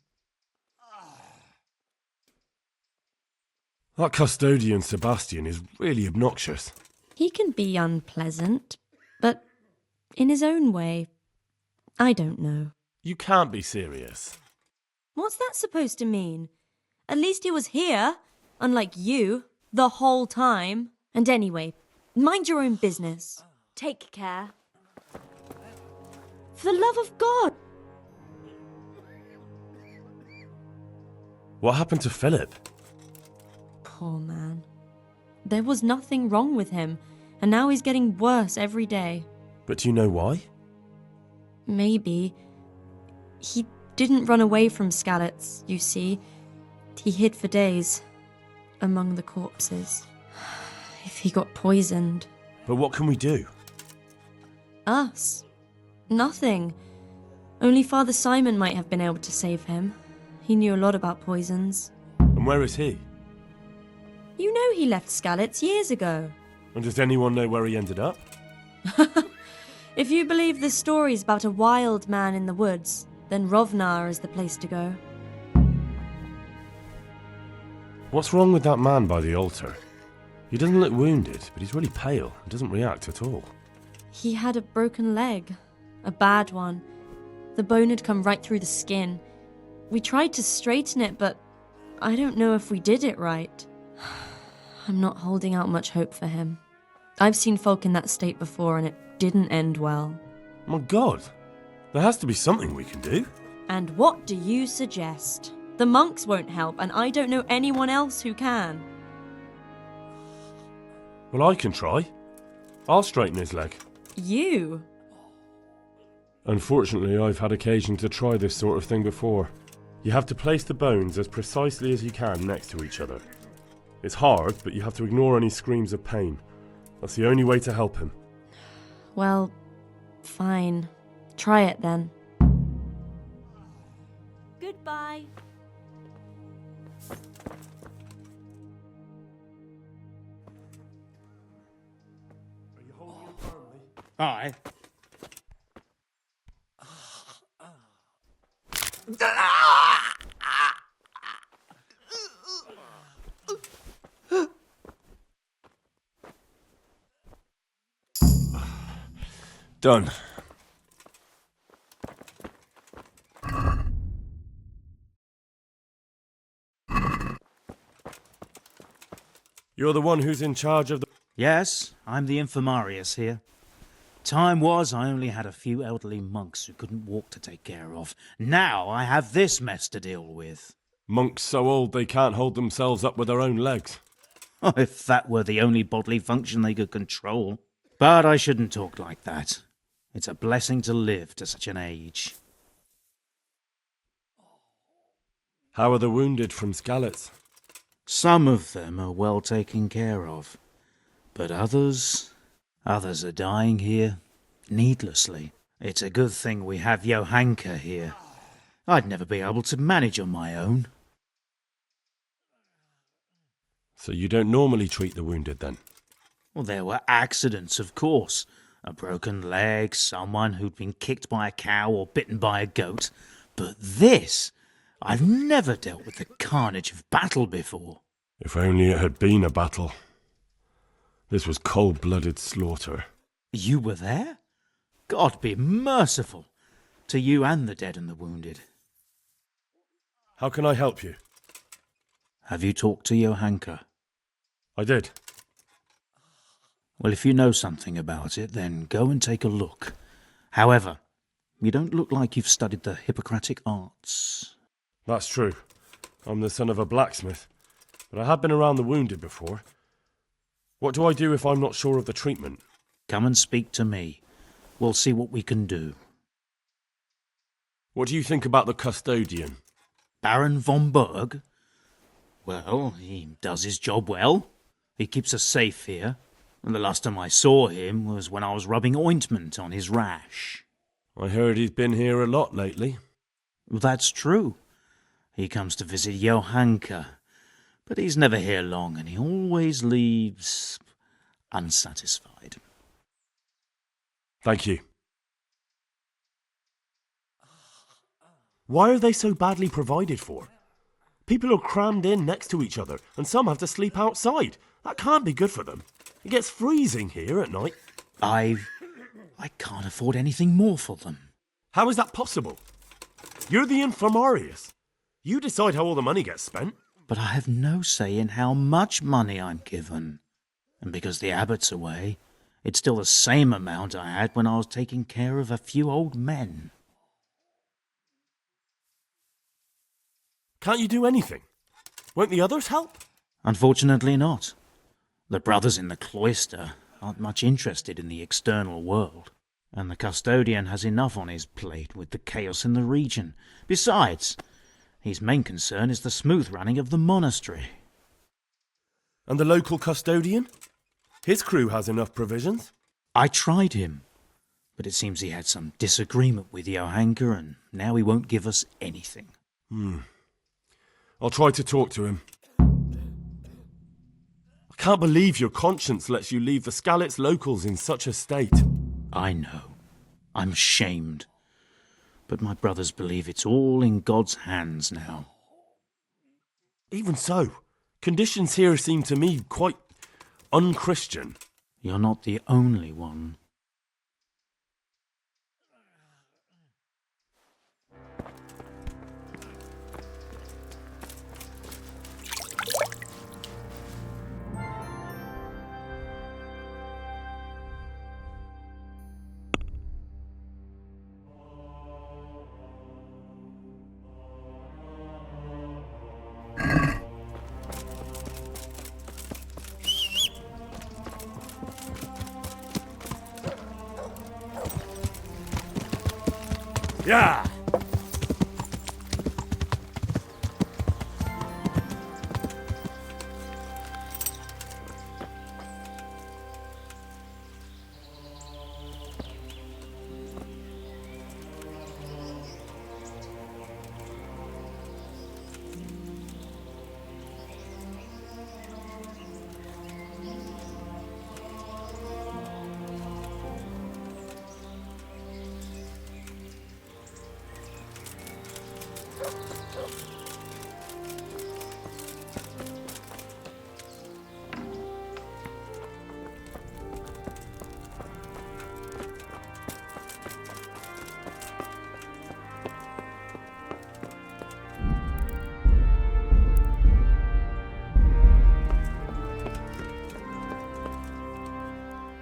That custodian Sebastian is really obnoxious. He can be unpleasant, but in his own way. I don't know. You can't be serious. What's that supposed to mean? At least he was here, unlike you, the whole time. And anyway, mind your own business. Take care. For the love of God! What happened to Philip? Poor man. There was nothing wrong with him, and now he's getting worse every day. But do you know why? Maybe. He didn't run away from Skalitz, you see. He hid for days, among the corpses. If he got poisoned... But what can we do? Us? Nothing. Only Father Simon might have been able to save him. He knew a lot about poisons. And where is he? You know he left Skalitz years ago. And does anyone know where he ended up? If you believe the stories about a wild man in the woods, then Rovnar is the place to go. What's wrong with that man by the altar? He doesn't look wounded, but he's really pale and doesn't react at all. He had a broken leg. A bad one. The bone had come right through the skin. We tried to straighten it, but I don't know if we did it right. I'm not holding out much hope for him. I've seen folk in that state before, and it didn't end well. My God, there has to be something we can do. And what do you suggest? The monks won't help, and I don't know anyone else who can. Well, I can try. I'll straighten his leg. You? Unfortunately, I've had occasion to try this sort of thing before. You have to place the bones as precisely as you can next to each other. It's hard, but you have to ignore any screams of pain. That's the only way to help him. Well, fine. Try it then. Goodbye. Are you holding him firmly? Aye. Done. You're the one who's in charge of the... Yes, I'm the infirmarius here. Time was I only had a few elderly monks who couldn't walk to take care of. Now I have this mess to deal with. Monks so old they can't hold themselves up with their own legs. Oh, if that were the only bodily function they could control. But I shouldn't talk like that. It's a blessing to live to such an age. How are the wounded from Skalitz? Some of them are well taken care of. But others are dying here needlessly. It's a good thing we have Johanka here. I'd never be able to manage on my own. So you don't normally treat the wounded then? Well, there were accidents, of course. A broken leg, someone who'd been kicked by a cow or bitten by a goat. But this, I've never dealt with the carnage of battle before. If only it had been a battle. This was cold-blooded slaughter. You were there? God be merciful to you and the dead and the wounded. How can I help you? Have you talked to Johanka? I did. Well, if you know something about it, then go and take a look. However, you don't look like you've studied the Hippocratic arts. That's true. I'm the son of a blacksmith, but I have been around the wounded before. What do I do if I'm not sure of the treatment? Come and speak to me. We'll see what we can do. What do you think about the custodian? Baron von Berg? Well, he does his job well. He keeps us safe here. And the last time I saw him was when I was rubbing ointment on his rash. I heard he's been here a lot lately. That's true. He comes to visit Johanka, but he's never here long, and he always leaves unsatisfied. Thank you. Why are they so badly provided for? People are crammed in next to each other, and some have to sleep outside. That can't be good for them. It gets freezing here at night. I can't afford anything more for them. How is that possible? You're the infirmarius. You decide how all the money gets spent. But I have no say in how much money I'm given. And because the abbot's away, it's still the same amount I had when I was taking care of a few old men. Can't you do anything? Won't the others help? Unfortunately not. The brothers in the cloister aren't much interested in the external world, and the custodian has enough on his plate with the chaos in the region. Besides, his main concern is the smooth running of the monastery. And the local custodian? His crew has enough provisions. I tried him, but it seems he had some disagreement with Johanka, and now he won't give us anything. I'll try to talk to him. I can't believe your conscience lets you leave the Skalitz locals in such a state. I know. I'm ashamed. But my brothers believe it's all in God's hands now. Even so, conditions here seem to me quite unchristian. You're not the only one. Yeah!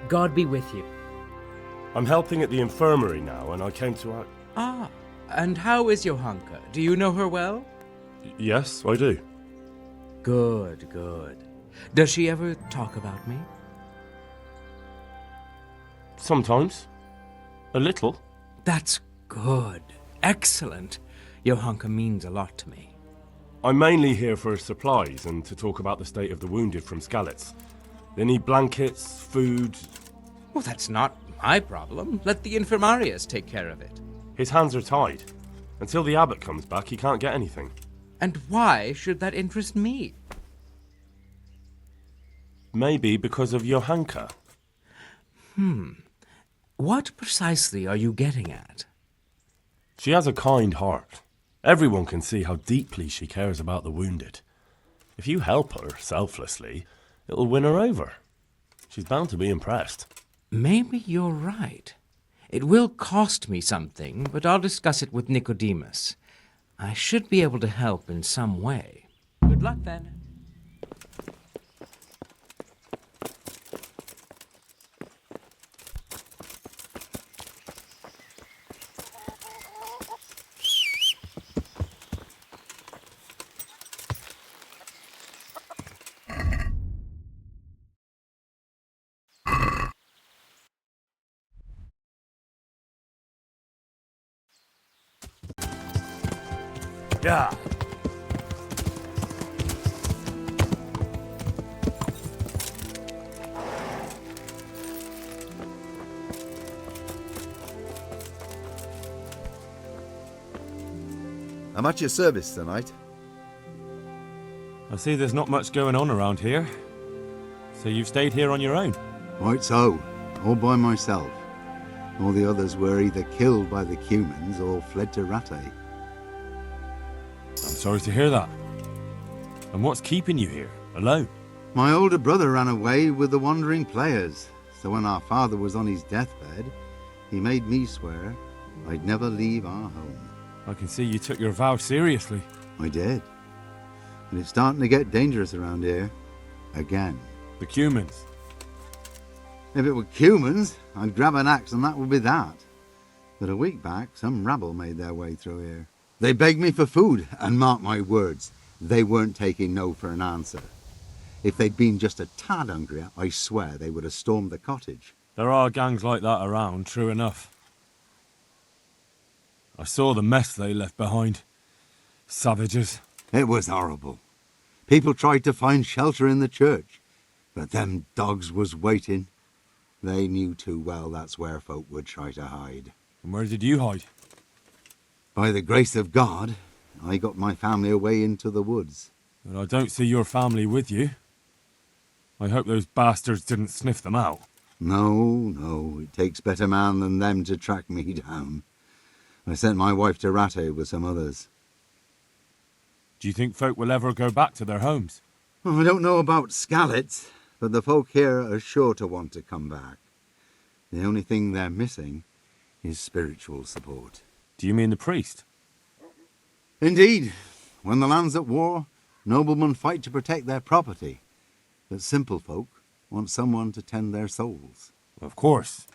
God be with you. I'm helping at the infirmary now, and I came to... Ah, and how is Johanka? Do you know her well? Yes, I do. Good, good. Does she ever talk about me? Sometimes. A little. That's good. Excellent. Johanka means a lot to me. I'm mainly here for supplies and to talk about the state of the wounded from Skalitz. They need blankets, food. Well, that's not my problem. Let the infirmarius take care of it. His hands are tied. Until the abbot comes back, he can't get anything. And why should that interest me? Maybe because of Johanka. What precisely are you getting at? She has a kind heart. Everyone can see how deeply she cares about the wounded. If you help her selflessly, it'll win her over. She's bound to be impressed. Maybe you're right. It will cost me something, but I'll discuss it with Nicodemus. I should be able to help in some way. Good luck then. Yeah. I'm at your service tonight. I see there's not much going on around here. So you've stayed here on your own? Right so, all by myself. All the others were either killed by the Cumans or fled to Rattay. I'm sorry to hear that. And what's keeping you here, alone? My older brother ran away with the wandering players, so when our father was on his deathbed, he made me swear I'd never leave our home. I can see you took your vow seriously. I did. And it's starting to get dangerous around here. Again. The Cumans? If it were Cumans, I'd grab an axe and that would be that. But a week back, some rabble made their way through here. They begged me for food, and mark my words, they weren't taking no for an answer. If they'd been just a tad hungrier, I swear they would have stormed the cottage. There are gangs like that around, true enough. I saw the mess they left behind. Savages. It was horrible. People tried to find shelter in the church, but them dogs was waiting. They knew too well that's where folk would try to hide. And where did you hide? By the grace of God, I got my family away into the woods. But I don't see your family with you. I hope those bastards didn't sniff them out. No, it takes better man than them to track me down. I sent my wife to Rattay with some others. Do you think folk will ever go back to their homes? I don't know about Skallets, but the folk here are sure to want to come back. The only thing they're missing is spiritual support. Do you mean the priest? Indeed. When the land's at war, noblemen fight to protect their property. But simple folk want someone to tend their souls. Of course.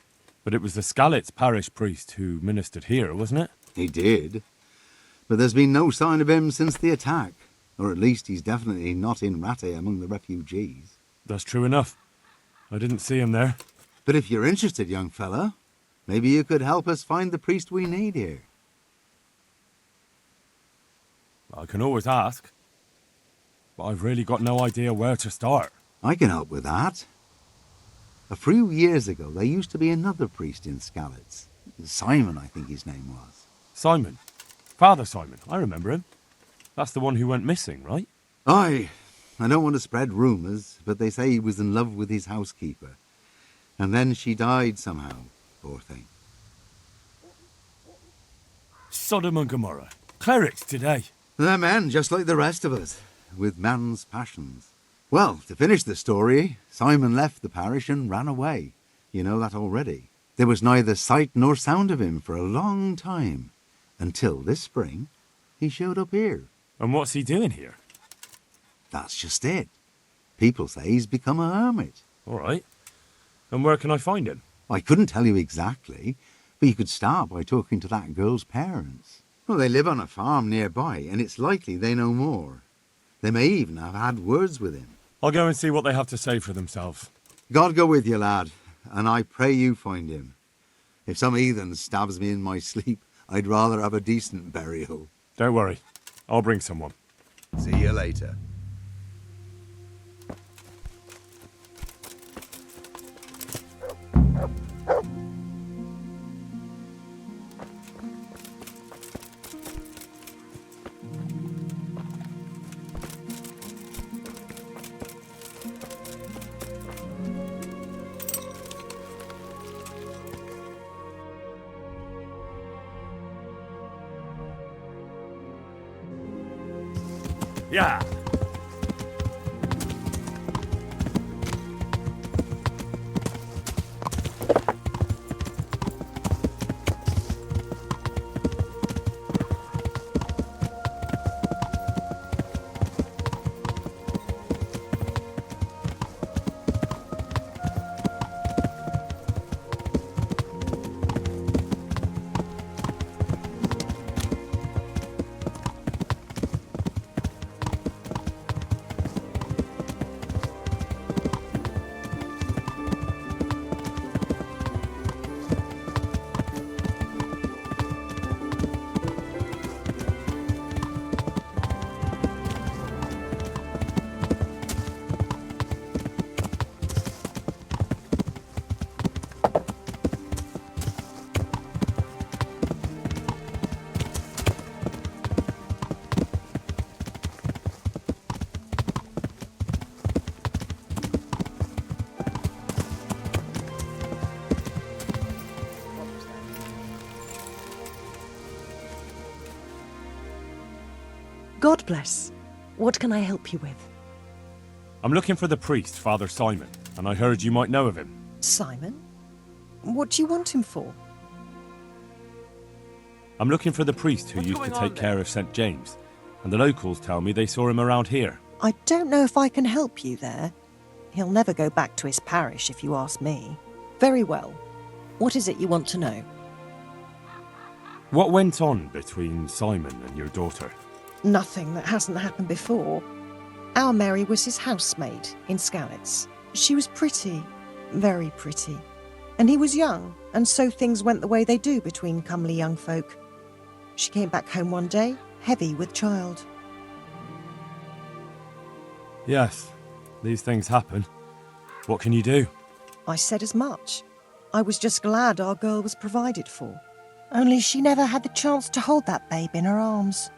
But it was the Skallets parish priest who ministered here, wasn't it? He did. But there's been no sign of him since the attack. Or at least he's definitely not in Rattay among the refugees. That's true enough. I didn't see him there. But if you're interested, young fella, maybe you could help us find the priest we need here. I can always ask. But I've really got no idea where to start. I can help with that. A few years ago, there used to be another priest in Skallets. Simon, I think his name was. Simon? Father Simon, I remember him. That's the one who went missing, right? Aye. I don't want to spread rumours, but they say he was in love with his housekeeper. And then she died somehow, poor thing. Sodom and Gomorrah. Clerics today. They're men, just like the rest of us, with man's passions. Well, to finish the story, Simon left the parish and ran away. You know that already. There was neither sight nor sound of him for a long time. Until this spring, he showed up here. And what's he doing here? That's just it. People say he's become a hermit. All right. And where can I find him? I couldn't tell you exactly, but you could start by talking to that girl's parents. Well, they live on a farm nearby, and it's likely they know more. They may even have had words with him. I'll go and see what they have to say for themselves. God go with you, lad, and I pray you find him. If some heathen stabs me in my sleep, I'd rather have a decent burial. Don't worry. I'll bring someone. See you later. Yeah. God bless. What can I help you with? I'm looking for the priest, Father Simon, and I heard you might know of him. Simon? What do you want him for? I'm looking for the priest who used to take care of St. James, and the locals tell me they saw him around here. I don't know if I can help you there. He'll never go back to his parish if you ask me. Very well. What is it you want to know? What went on between Simon and your daughter? Nothing that hasn't happened before. Our Mary was his housemaid in Skalitz. She was pretty, very pretty. And he was young, and so things went the way they do between comely young folk. She came back home one day, heavy with child. Yes, these things happen. What can you do? I said as much. I was just glad our girl was provided for. Only she never had the chance to hold that babe in her arms.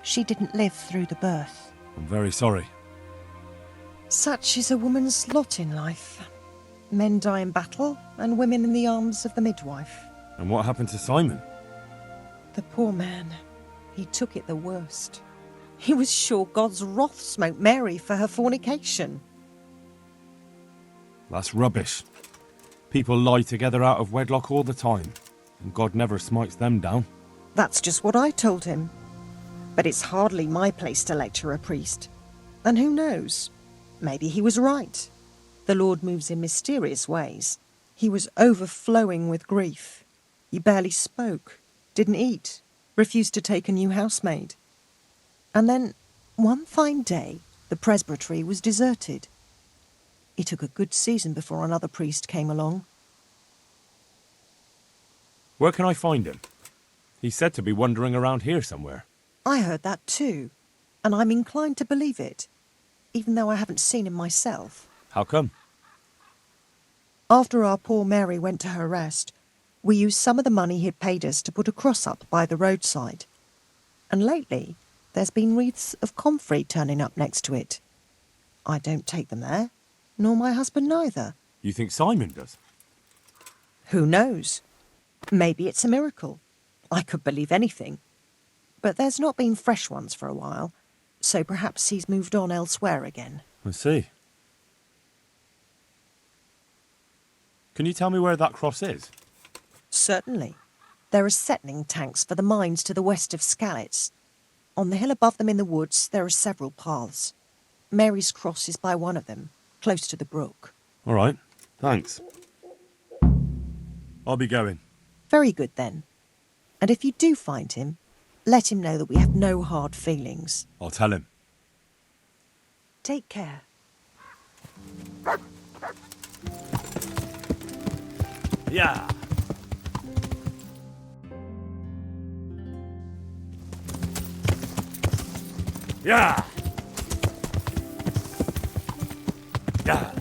She didn't live through the birth. I'm very sorry. Such is a woman's lot in life. Men die in battle, and women in the arms of the midwife. And what happened to Simon? The poor man. He took it the worst. He was sure God's wrath smote Mary for her fornication. That's rubbish. People lie together out of wedlock all the time, and God never smites them down. That's just what I told him. But it's hardly my place to lecture a priest. And who knows? Maybe he was right. The Lord moves in mysterious ways. He was overflowing with grief. He barely spoke, didn't eat, refused to take a new housemaid. And then, one fine day, the presbytery was deserted. It took a good season before another priest came along. Where can I find him? He's said to be wandering around here somewhere. I heard that too, and I'm inclined to believe it, even though I haven't seen him myself. How come? After our poor Mary went to her rest, we used some of the money he'd paid us to put a cross up by the roadside. And lately, there's been wreaths of comfrey turning up next to it. I don't take them there, nor my husband neither. You think Simon does? Who knows? Maybe it's a miracle. I could believe anything. But there's not been fresh ones for a while, so perhaps he's moved on elsewhere again. I see. Can you tell me where that cross is? Certainly. There are settling tanks for the mines to the west of Skalitz. On the hill above them in the woods, there are several paths. Mary's cross is by one of them, close to the brook. All right, thanks. I'll be going. Very good, then. And if you do find him, let him know that we have no hard feelings. I'll tell him. Take care. Yeah. Yeah. Yeah.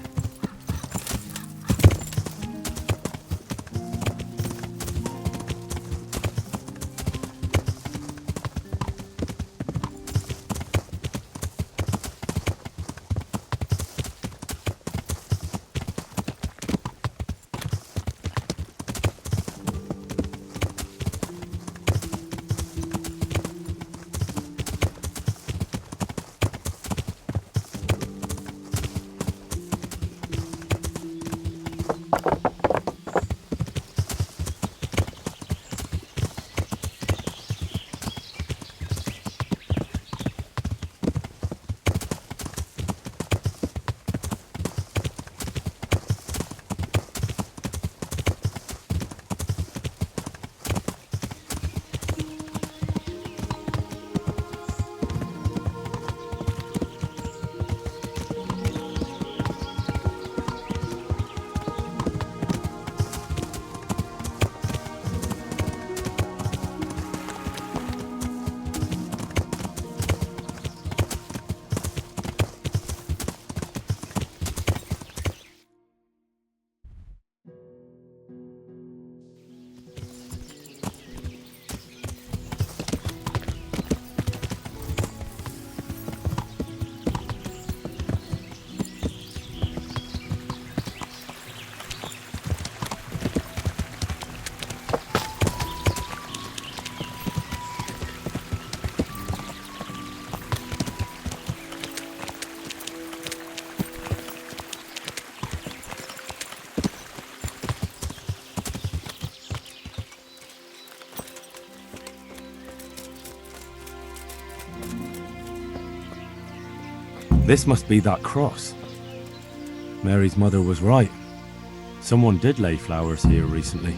This must be that cross. Mary's mother was right. Someone did lay flowers here recently.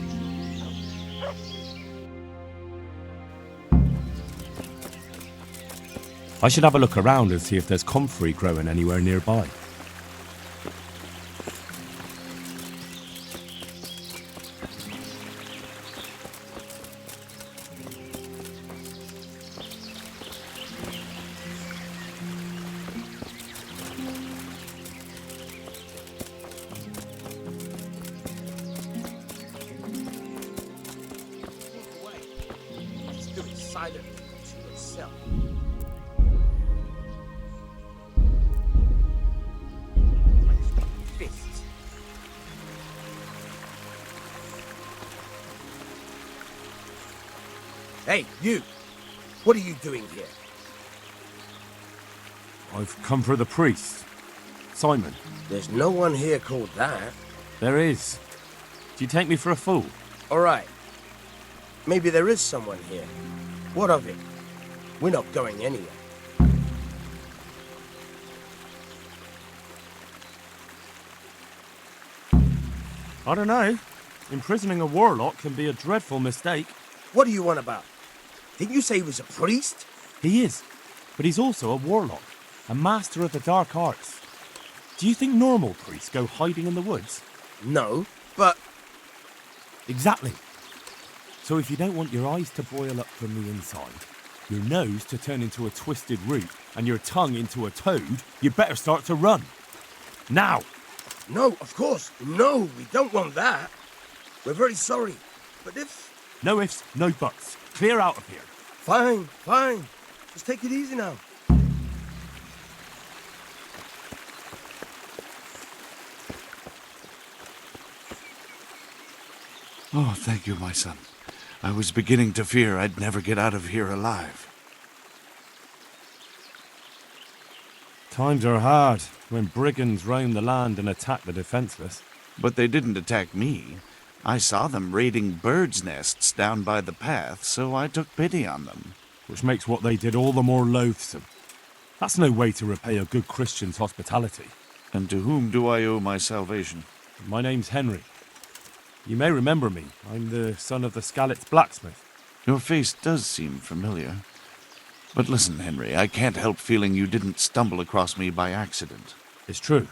I should have a look around and see if there's comfrey growing anywhere nearby. Hey, you! What are you doing here? I've come for the priest. Simon. There's no one here called that. There is. Do you take me for a fool? All right. Maybe there is someone here. What of it? We're not going anywhere. I don't know. Imprisoning a warlock can be a dreadful mistake. What do you want about? Didn't you say he was a priest? He is, but he's also a warlock, a master of the dark arts. Do you think normal priests go hiding in the woods? No, but... Exactly. So if you don't want your eyes to boil up from the inside, your nose to turn into a twisted root, and your tongue into a toad, you better start to run. Now! No, of course. No, we don't want that. We're very sorry. But if... No ifs, no buts. Clear out of here. Fine, fine. Just take it easy now. Oh, thank you, my son. I was beginning to fear I'd never get out of here alive. Times are hard when brigands roam the land and attack the defenseless. But they didn't attack me. I saw them raiding birds' nests down by the path, so I took pity on them. Which makes what they did all the more loathsome. That's no way to repay a good Christian's hospitality. And to whom do I owe my salvation? My name's Henry. You may remember me. I'm the son of the Skalitz blacksmith. Your face does seem familiar. But listen, Henry, I can't help feeling you didn't stumble across me by accident. It's true.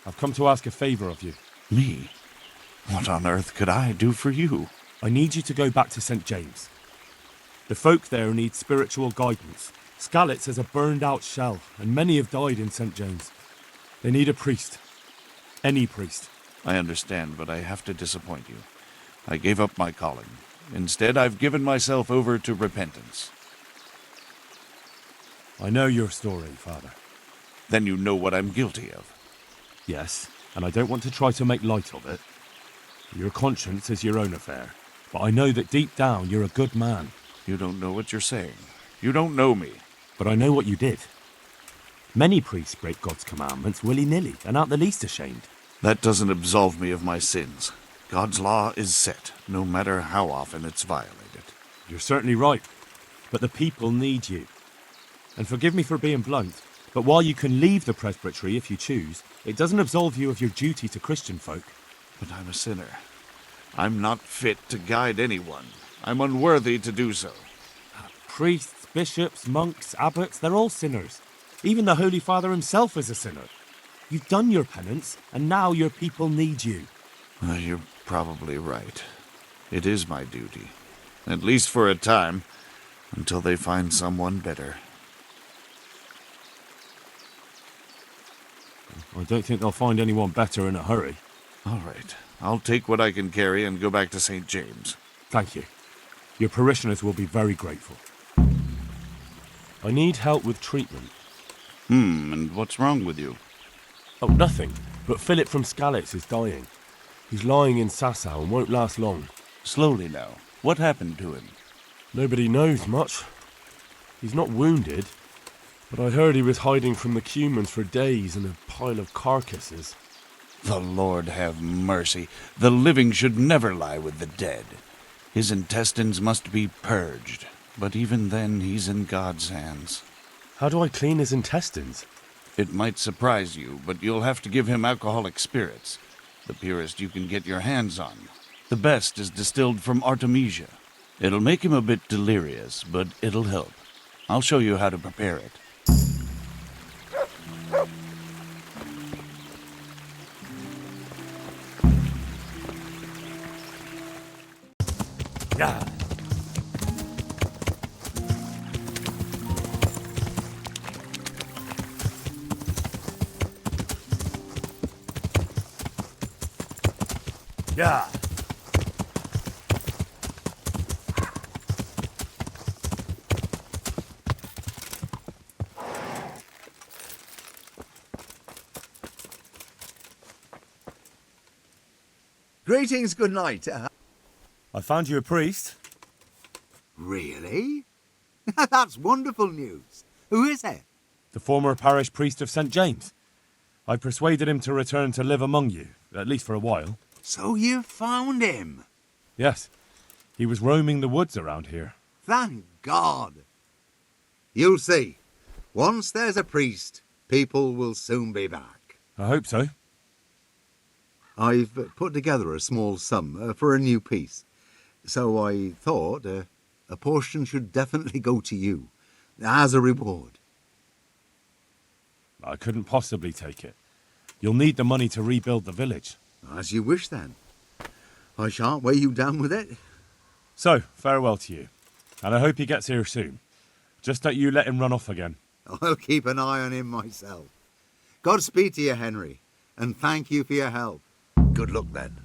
I've come to ask a favor of you. Me? What on earth could I do for you? I need you to go back to St. James. The folk there need spiritual guidance. Skalitz is a burned-out shell, and many have died in St. James. They need a priest. Any priest. I understand, but I have to disappoint you. I gave up my calling. Instead, I've given myself over to repentance. I know your story, Father. Then you know what I'm guilty of. Yes, and I don't want to try to make light of it. Your conscience is your own affair, but I know that deep down you're a good man. You don't know what you're saying. You don't know me. But I know what you did. Many priests break God's commandments willy-nilly and aren't the least ashamed. That doesn't absolve me of my sins. God's law is set, no matter how often it's violated. You're certainly right, but the people need you. And forgive me for being blunt, but while you can leave the presbytery if you choose, it doesn't absolve you of your duty to Christian folk. But I'm a sinner. I'm not fit to guide anyone. I'm unworthy to do so. Priests, bishops, monks, abbots, they're all sinners. Even the Holy Father himself is a sinner. You've done your penance, and now your people need you. You're probably right. It is my duty. At least for a time, until they find someone better. I don't think they'll find anyone better in a hurry. All right. I'll take what I can carry and go back to St. James. Thank you. Your parishioners will be very grateful. I need help with treatment. And what's wrong with you? Oh, nothing. But Philip from Skalitz is dying. He's lying in Sasau and won't last long. Slowly now. What happened to him? Nobody knows much. He's not wounded, but I heard he was hiding from the Cumans for days in a pile of carcasses. The Lord have mercy. The living should never lie with the dead. His intestines must be purged, but even then he's in God's hands. How do I clean his intestines? It might surprise you, but you'll have to give him alcoholic spirits. The purest you can get your hands on. The best is distilled from Artemisia. It'll make him a bit delirious, but it'll help. I'll show you how to prepare it. Yeah. Yeah. Greetings, good night. I found you a priest. Really? That's wonderful news. Who is it? The former parish priest of St. James. I persuaded him to return to live among you, at least for a while. So you found him? Yes. He was roaming the woods around here. Thank God. You'll see. Once there's a priest, people will soon be back. I hope so. I've put together a small sum for a new piece. So I thought a portion should definitely go to you, as a reward. I couldn't possibly take it. You'll need the money to rebuild the village. As you wish, then. I shan't weigh you down with it. So, farewell to you. And I hope he gets here soon. Just don't you let him run off again. I'll keep an eye on him myself. Godspeed to you, Henry, and thank you for your help. Good luck, then.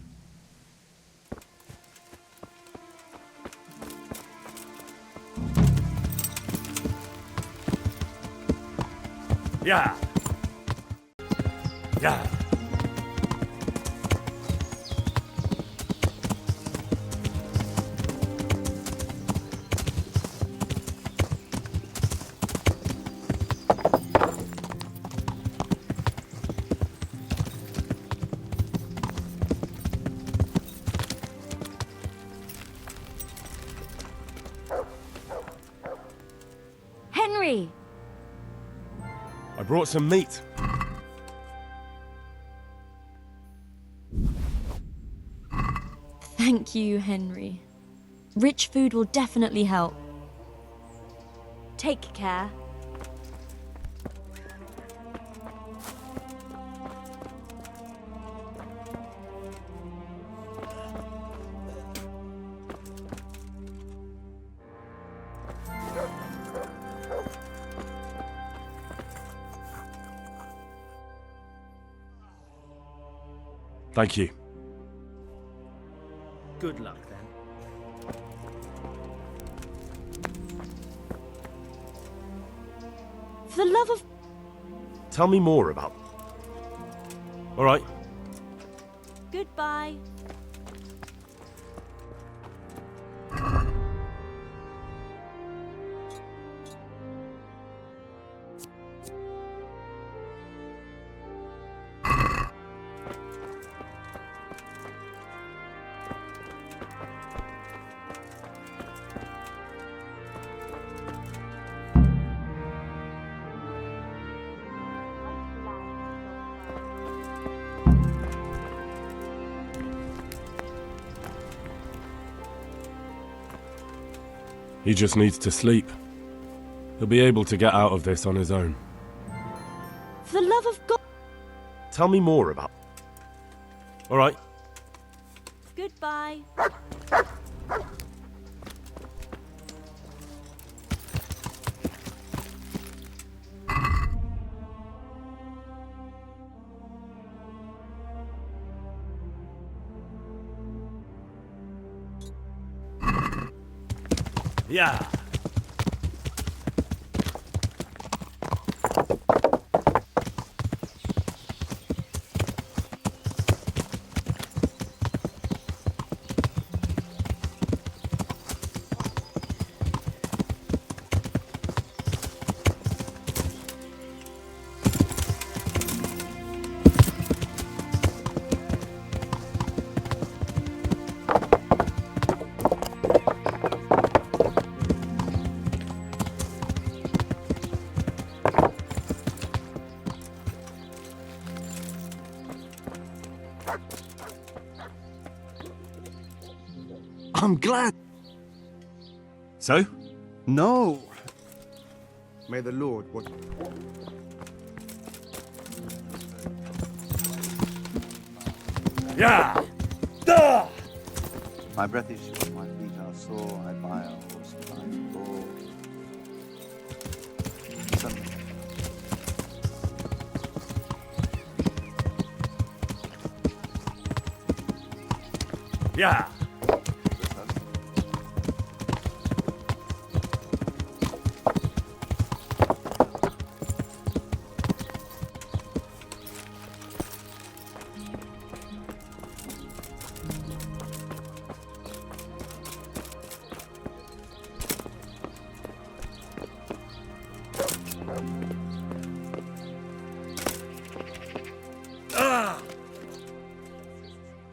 Yeah. Yeah. Henry! I brought some meat. Thank you, Henry. Rich food will definitely help. Take care. Thank you. Good luck, then. For the love of... Tell me more about... All right. Goodbye. He just needs to sleep. He'll be able to get out of this on his own. For the love of God... Tell me more about... All right. Goodbye. Yeah. I'm glad. So? No. May the Lord watch. Yeah! Duh! My breath is short, my feet are sore, I buy a horse and I go. Suddenly, Yeah!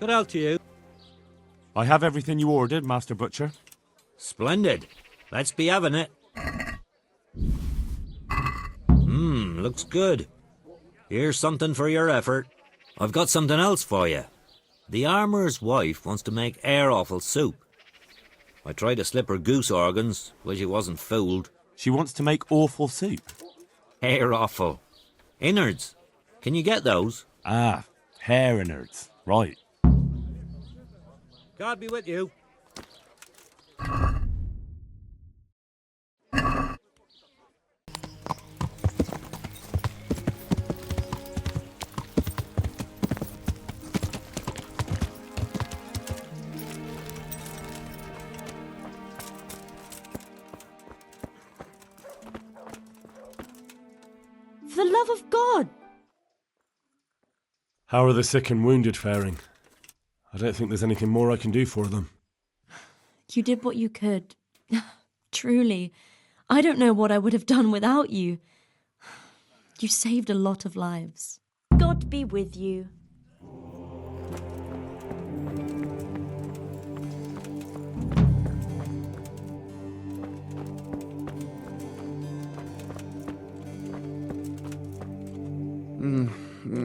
Good out to you. I have everything you ordered, Master Butcher. Splendid. Let's be having it. Looks good. Here's something for your effort. I've got something else for you. The armourer's wife wants to make air-offal soup. I tried to slip her goose organs, but she wasn't fooled. She wants to make awful soup. Air-offal. Innards. Can you get those? Ah, hair innards. Right. God be with you. For the love of God! How are the sick and wounded faring? I don't think there's anything more I can do for them. You did what you could. Truly. I don't know what I would have done without you. You saved a lot of lives. God be with you.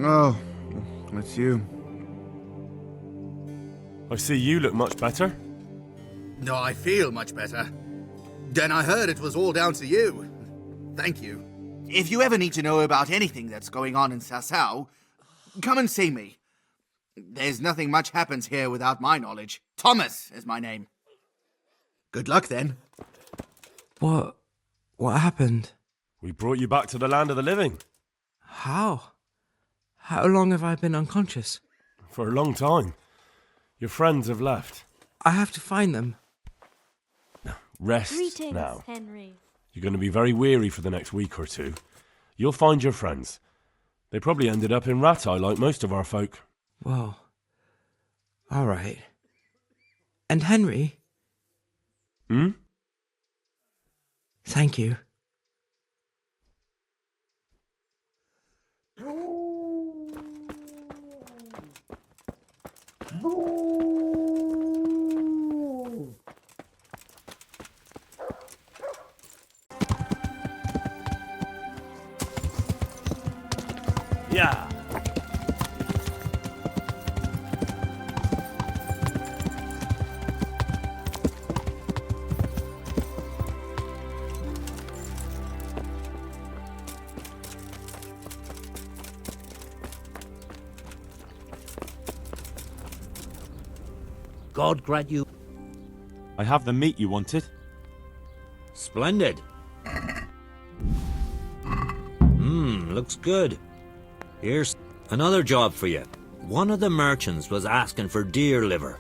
Oh, it's you. I see you look much better. No, I feel much better. Then I heard it was all down to you. Thank you. If you ever need to know about anything that's going on in Sasau, come and see me. There's nothing much happens here without my knowledge. Thomas is my name. Good luck, then. What happened? We brought you back to the land of the living. How? How long have I been unconscious? For a long time. Your friends have left. I have to find them. Rest Greetings, now. Henry. You're going to be very weary for the next week or two. You'll find your friends. They probably ended up in Rattay like most of our folk. Well, all right. And Henry? Hmm? Thank you. Yeah. God grant you... I have the meat you wanted. Splendid. Looks good. Here's another job for you. One of the merchants was asking for deer liver.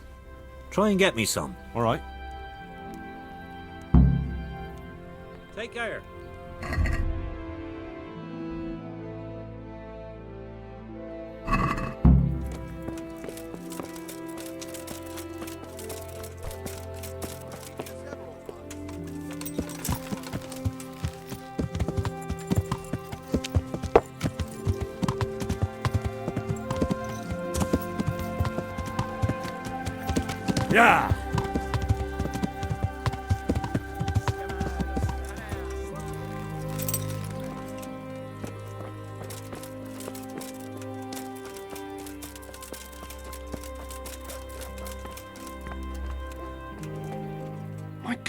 Try and get me some. All right. Take care. Yeah.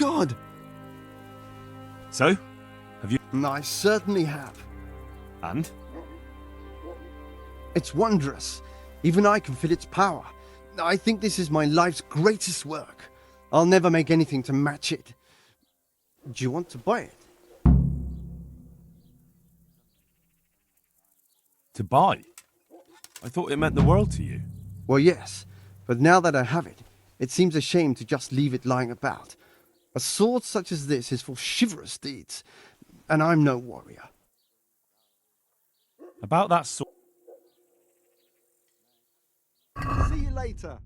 God! So, have you... I certainly have. And? It's wondrous. Even I can feel its power. I think this is my life's greatest work. I'll never make anything to match it. Do you want to buy it? To buy? I thought it meant the world to you. Well, yes. But now that I have it, it seems a shame to just leave it lying about. A sword such as this is for chivalrous deeds, and I'm no warrior. About that sword... See you later.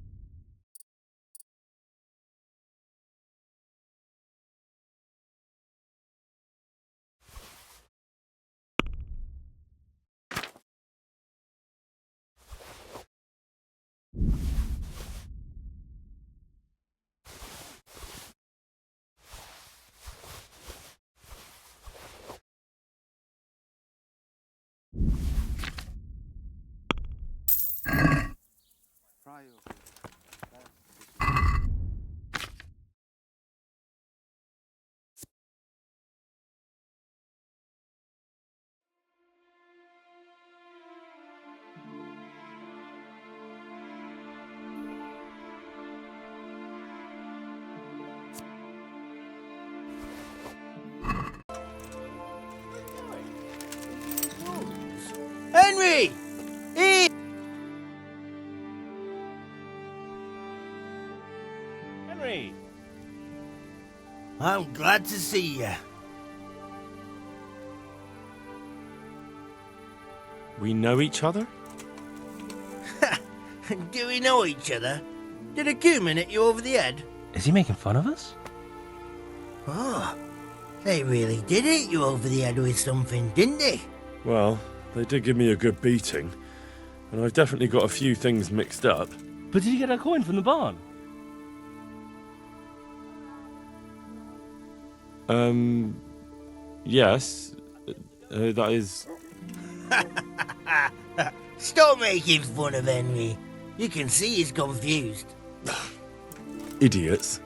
Henry! Here! Henry! I'm glad to see you. We know each other? Do we know each other? Did a cumin hit you over the head? Is he making fun of us? Oh, they really did hit you over the head with something, didn't they? Well, they did give me a good beating, and I've definitely got a few things mixed up. But did you get a coin from the barn? Yes. That is... Stop making fun of Henry. You can see he's confused. Idiots.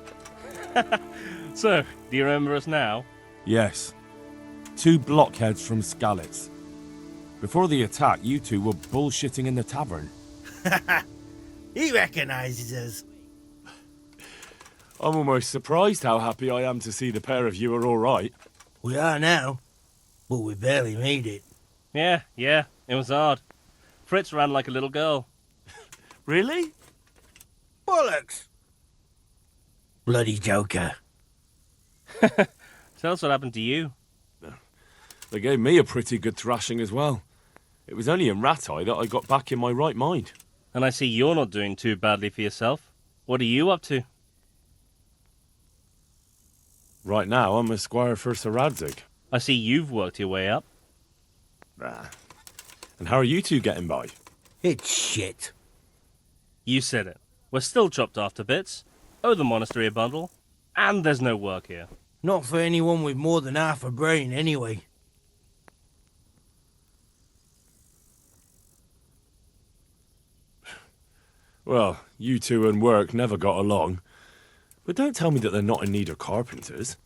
So, do you remember us now? Yes. 2 blockheads from Skalitz. Before the attack, you two were bullshitting in the tavern. He recognises us. I'm almost surprised how happy I am to see the pair of you are all right. We are now, but we barely made it. Yeah, it was hard. Fritz ran like a little girl. Really? Bollocks! Bloody joker. Tell us what happened to you. They gave me a pretty good thrashing as well. It was only in Rattay that I got back in my right mind. And I see you're not doing too badly for yourself. What are you up to? Right now, I'm a squire for Sir Radzig. I see you've worked your way up. And how are you two getting by? It's shit. You said it. We're still chopped off to bits. Owe the monastery a bundle. And there's no work here. Not for anyone with more than half a brain, anyway. Well, you two and work never got along. But don't tell me that they're not in need of carpenters.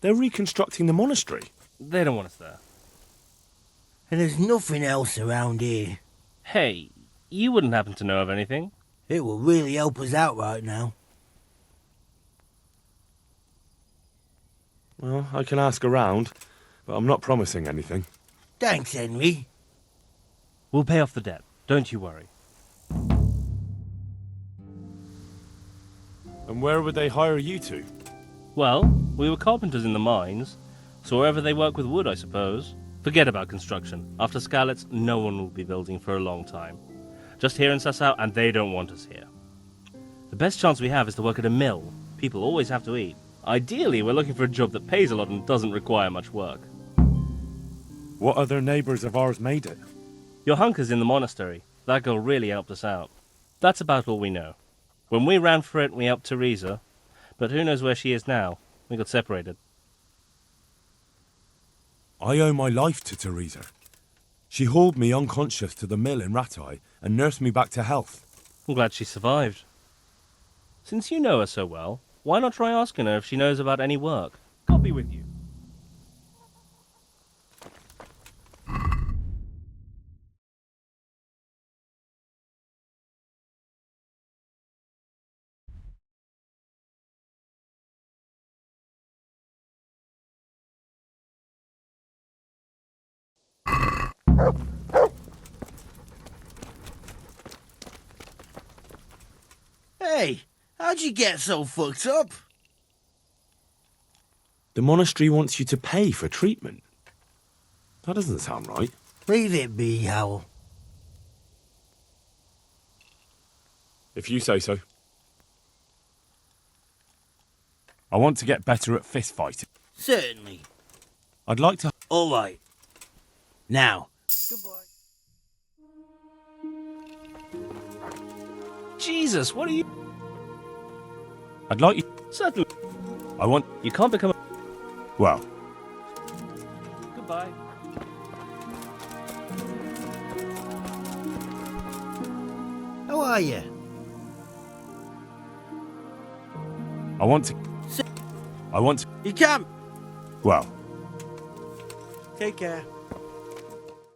They're reconstructing the monastery. They don't want us there. And there's nothing else around here. Hey, you wouldn't happen to know of anything? It will really help us out right now. Well, I can ask around, but I'm not promising anything. Thanks, Henry. We'll pay off the debt. Don't you worry. And where would they hire you to? Well, we were carpenters in the mines, so wherever they work with wood, I suppose. Forget about construction. After Skalitz, no one will be building for a long time. Just here in Sasau, and they don't want us here. The best chance we have is to work at a mill. People always have to eat. Ideally, we're looking for a job that pays a lot and doesn't require much work. What other neighbours of ours made it? Your hunker's in the monastery. That girl really helped us out. That's about all we know. When we ran for it, we helped Teresa, but who knows where she is now? We got separated. I owe my life to Teresa. She hauled me unconscious to the mill in Rattay and nursed me back to health. I'm glad she survived. Since you know her so well, Why not try asking her if she knows about any work? I'll be with you. Hey, how'd you get so fucked up? The monastery wants you to pay for treatment. That doesn't sound right. Leave it be, Howell. If you say so. I want to get better at fist fighting. Certainly. I'd like to... All right. Now. Jesus, what are you... I'd like you... Certainly. I want... You can't become a... Well, Goodbye. How are you? I want to... I want to... You can't. Well, Take care.